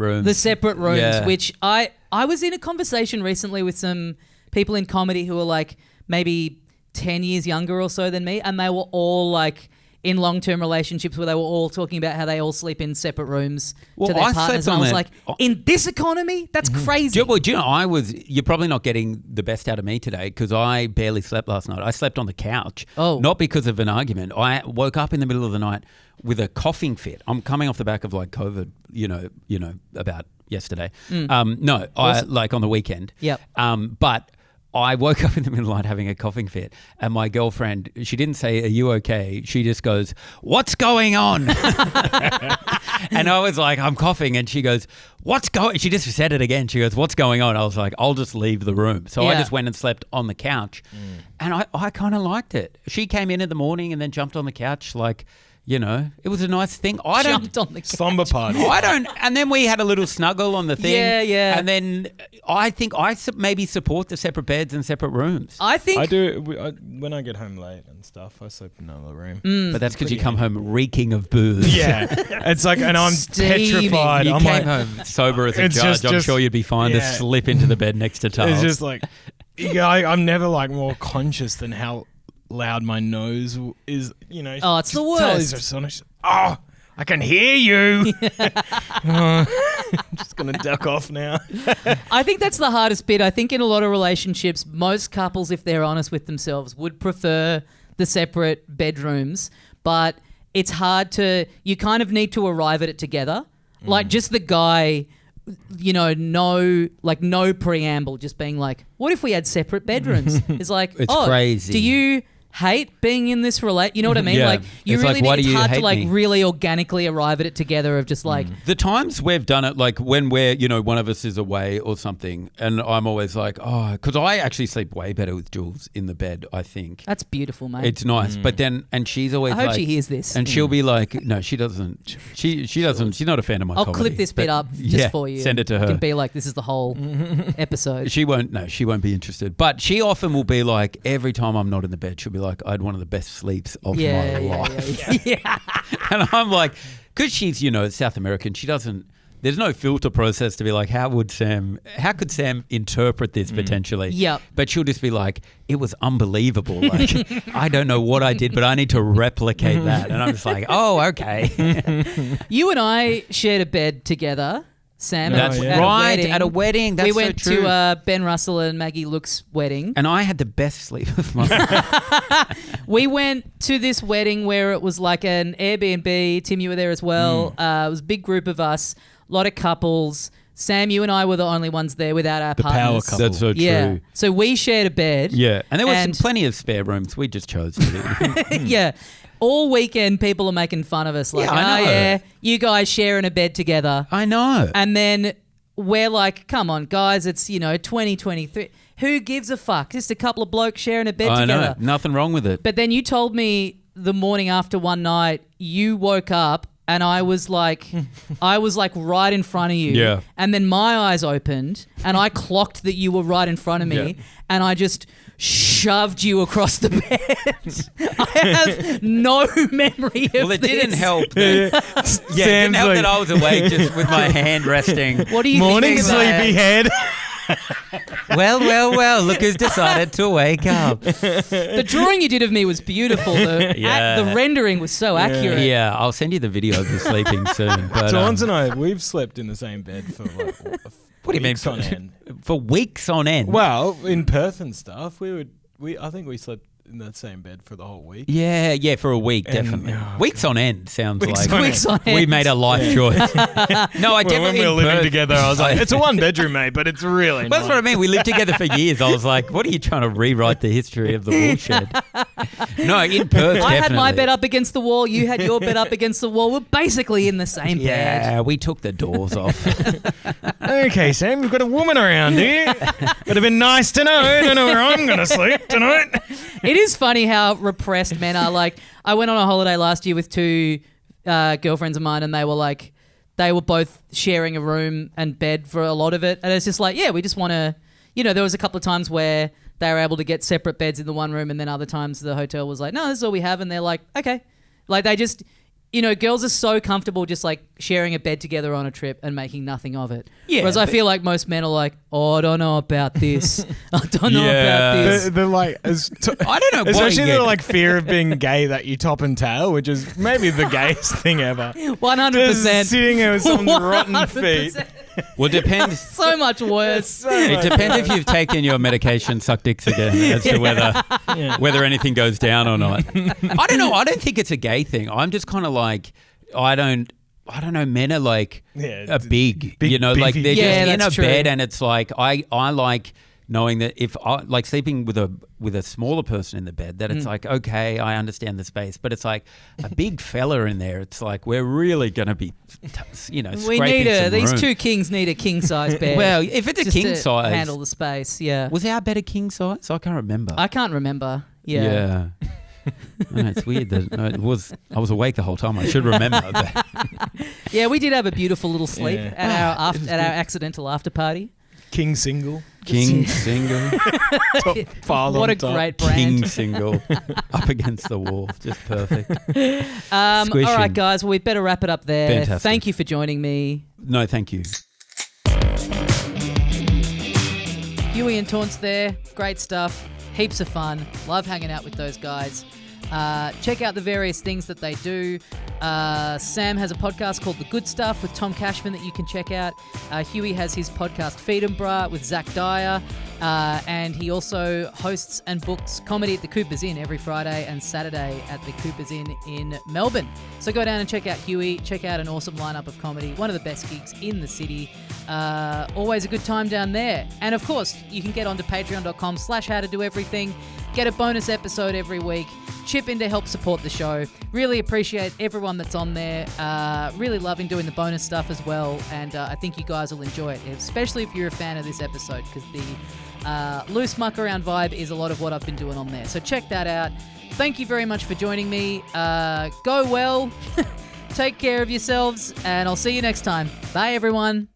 B: rooms,
A: which I was in a conversation recently with some people in comedy who were like maybe 10 years younger or so than me, and they were all like in long-term relationships where they were all talking about how they all sleep in separate rooms to their partners. And I was like, in this economy? That's crazy.
B: You're probably not getting the best out of me today because I barely slept last night. I slept on the couch.
A: Oh.
B: Not because of an argument. I woke up in the middle of the night with a coughing fit. I'm coming off the back of like COVID, about yesterday. I like on the weekend.
A: Yep.
B: But I woke up in the middle of the night having a coughing fit, and my girlfriend, she didn't say, "Are you okay?" She just goes, "What's going on?" And I was like, "I'm coughing," and she goes, "What's going?" She just said it again. She goes, "What's going on?" I was like, "I'll just leave the room." So I just went and slept on the couch, and I kind of liked it. She came in the morning and then jumped on the couch like, You know, it was a nice thing. I
A: Jumped on the couch.
C: Slumber party.
B: I don't. And then we had a little snuggle on the thing.
A: Yeah.
B: And then I think I maybe support the separate beds and separate rooms.
A: I think
C: I do. When I get home late and stuff, I sleep in another room.
B: But that's because you come home reeking of booze.
C: Yeah, it's like, and I'm
A: Steaming.
C: petrified.
B: You
C: I'm
B: came
C: like,
B: home sober as a
C: It's
B: judge.
C: just-
B: I'm sure you'd be fine to
C: yeah.
B: slip into the bed next to Charles.
C: it's just like, yeah, I'm never like more conscious than how loud my nose is. You know.
A: Oh, it's the
C: just tell
A: worst.
C: these Sonics, oh, I can hear you. I'm just gonna duck off now.
A: I think that's the hardest bit. I think in a lot of relationships, most couples, if they're honest with themselves, would prefer the separate bedrooms, but it's hard to, you kind of need to arrive at it together. Like just the guy, you know, no preamble, just being like, what if we had separate bedrooms? It's like,
B: It's crazy.
A: Do you hate being in this you know what I mean?
B: Yeah.
A: Like you
B: It's
A: really
B: like, why
A: need,
B: do
A: it's
B: you
A: hard to
B: hate
A: like
B: me?
A: really organically arrive at it together of just like,
B: The times we've done it, like when we're, you know, one of us is away or something, and I'm always like, oh, because I actually sleep way better with Jules in the bed, I think.
A: that's beautiful, mate.
B: It's nice. But then, and she's always
A: I hope
B: like,
A: she hears this.
B: and she'll be like, no, she doesn't. She doesn't. She's not a fan of my
A: I'll
B: comedy.
A: clip this bit
B: But
A: up just
B: yeah,
A: for you.
B: Send it to
A: You
B: her.
A: can be like, this is the whole episode.
B: She won't. No, she won't be interested. But she often will be like, every time I'm not in the bed, she'll be like, I had one of the best sleeps of my life.
A: Yeah.
B: And I'm like, because she's, you know, South American, she doesn't. There's no filter process to be like, how could Sam interpret this potentially?
A: Yep.
B: But she'll just be like, it was unbelievable. Like, I don't know what I did, but I need to replicate that. And I'm just like, oh, okay.
A: You and I shared a bed together, Sam.
B: That's
A: at
B: right.
A: A wedding.
B: At a wedding. That's
A: we went
B: so true.
A: to Ben Russell and Maggie Look's wedding.
B: And I had the best sleep of my life.
A: We went to this wedding where it was like an Airbnb. Tim, you were there as well. It was a big group of us, a lot of couples. Sam, you and I were the only ones there without our partners.
C: power couple.
B: That's so true.
A: Yeah. So we shared a bed.
B: Yeah. And there was plenty of spare rooms. We just chose to do.
A: Yeah. All weekend, people are making fun of us. Like,
B: Yeah, I know.
A: yeah, you guys sharing a bed together.
B: I know.
A: And then we're like, come on, guys, it's, 2023. Who gives a fuck? Just a couple of blokes sharing a bed
B: I
A: together.
B: know. Nothing wrong with it.
A: But then you told me the morning after one night, you woke up and I was like right in front of you.
B: Yeah.
A: And then my eyes opened and I clocked that you were right in front of me.
B: Yeah.
A: And I just shoved you across the bed. I have no memory of
B: Well, it
A: this.
B: didn't help. That, it didn't help that I was awake just with my hand resting.
A: What do you
C: Morning,
A: think of that?
C: sleepyhead.
B: Well, look who's decided to wake up.
A: The drawing you did of me was beautiful. The rendering was so accurate.
B: Yeah, I'll send you the video of you sleeping soon. But,
C: Torrance and I, we've slept in the same bed for like
B: what do you mean
C: weeks on end.
B: For weeks on end?
C: Well, in Perth and stuff, I think we slept in that same bed for the whole week.
B: Yeah, for a week,
C: And-
B: definitely.
C: oh,
B: Weeks on end sounds
C: Weeks
B: like
C: on
A: Weeks on
B: we
A: end.
B: made a life choice. No, I
C: Well, when
B: definitely.
C: we were
B: in
C: living
B: Perth-
C: together, I was like, it's a one bedroom, mate, but it's really
B: That's
C: not.
B: what I mean. We lived together for years. I was like, what are you trying to rewrite the history of the woolshed? No, in Perth,
A: I had my
B: definitely.
A: bed up against the wall. You had your bed up against the wall. We're basically in the same bed.
B: Yeah, we took the doors off.
C: Okay, Sam, we've got a woman around here. Would have been nice to know. I don't know where I'm going to sleep tonight.
A: It is funny how repressed men are. Like, I went on a holiday last year with two girlfriends of mine, and they were both sharing a room and bed for a lot of it. And it's just like, yeah, we just want to, there was a couple of times where they were able to get separate beds in the one room, and then other times the hotel was like, no, this is all we have. And they're like, okay. Like, they just, girls are so comfortable just like sharing a bed together on a trip and making nothing of it.
B: Yeah,
A: Whereas I
B: but-
A: feel like most men are like, oh, I don't know about this. I don't know about this.
C: They're like,
B: I don't know.
C: especially the like fear of being gay that you top and tail, which is maybe the gayest thing ever.
A: 100%.
C: Just sitting there with someone's rotten feet.
A: 100%.
B: Well, depends.
A: So much worse.
B: It depends if you've taken your medication, suck dicks again, as to whether anything goes down or not. I don't know. I don't think it's a gay thing. I'm just kind of like, I don't know. Men are like are big,
C: big,
B: like
C: beefy.
B: they're
A: Yeah,
B: just in a
A: that's true.
B: bed, and it's like I like knowing that if I like sleeping with a smaller person in the bed, that it's like, okay, I understand the space, but it's like a big fella in there. It's like we're really going to be,
A: We
B: scraping
A: need
B: some
A: these
B: room.
A: two kings need a king size bed.
B: Well, if it's a
A: just
B: king
A: to
B: size,
A: handle the space. Yeah,
B: was our bed a king size? I can't remember.
A: I can't remember.
B: Yeah. I know, it's weird that I was awake the whole time. I should remember that.
A: Yeah, we did have a beautiful little sleep at our accidental after party.
C: King Single.
B: Top
C: file
A: what
C: on
A: a
C: top.
A: great brand.
B: King Single. Up against the wall. Just perfect.
A: All right, guys. Well, we better wrap it up there.
B: Fantastic.
A: Thank you for joining me.
B: No, thank you.
A: Huey and Taunts there. Great stuff. Heaps of fun. Love hanging out with those guys. Check out the various things that they do. Sam has a podcast called The Good Stuff with Tom Cashman that you can check out. Huey has his podcast Feed 'em Brah with Zach Dyer. And he also hosts and books comedy at the Coopers Inn every Friday and Saturday at the Coopers Inn in Melbourne. So go down and check out Huey. Check out an awesome lineup of comedy. One of the best gigs in the city. Always a good time down there. And of course, you can get onto patreon.com/howtodoeverything. Get a bonus episode every week. Chip in to help support the show. Really appreciate everyone that's on there. Really loving doing the bonus stuff as well. And I think you guys will enjoy it, especially if you're a fan of this episode, because the loose muck around vibe is a lot of what I've been doing on there. So check that out. Thank you very much for joining me. Go well. Take care of yourselves, and I'll see you next time. Bye, everyone.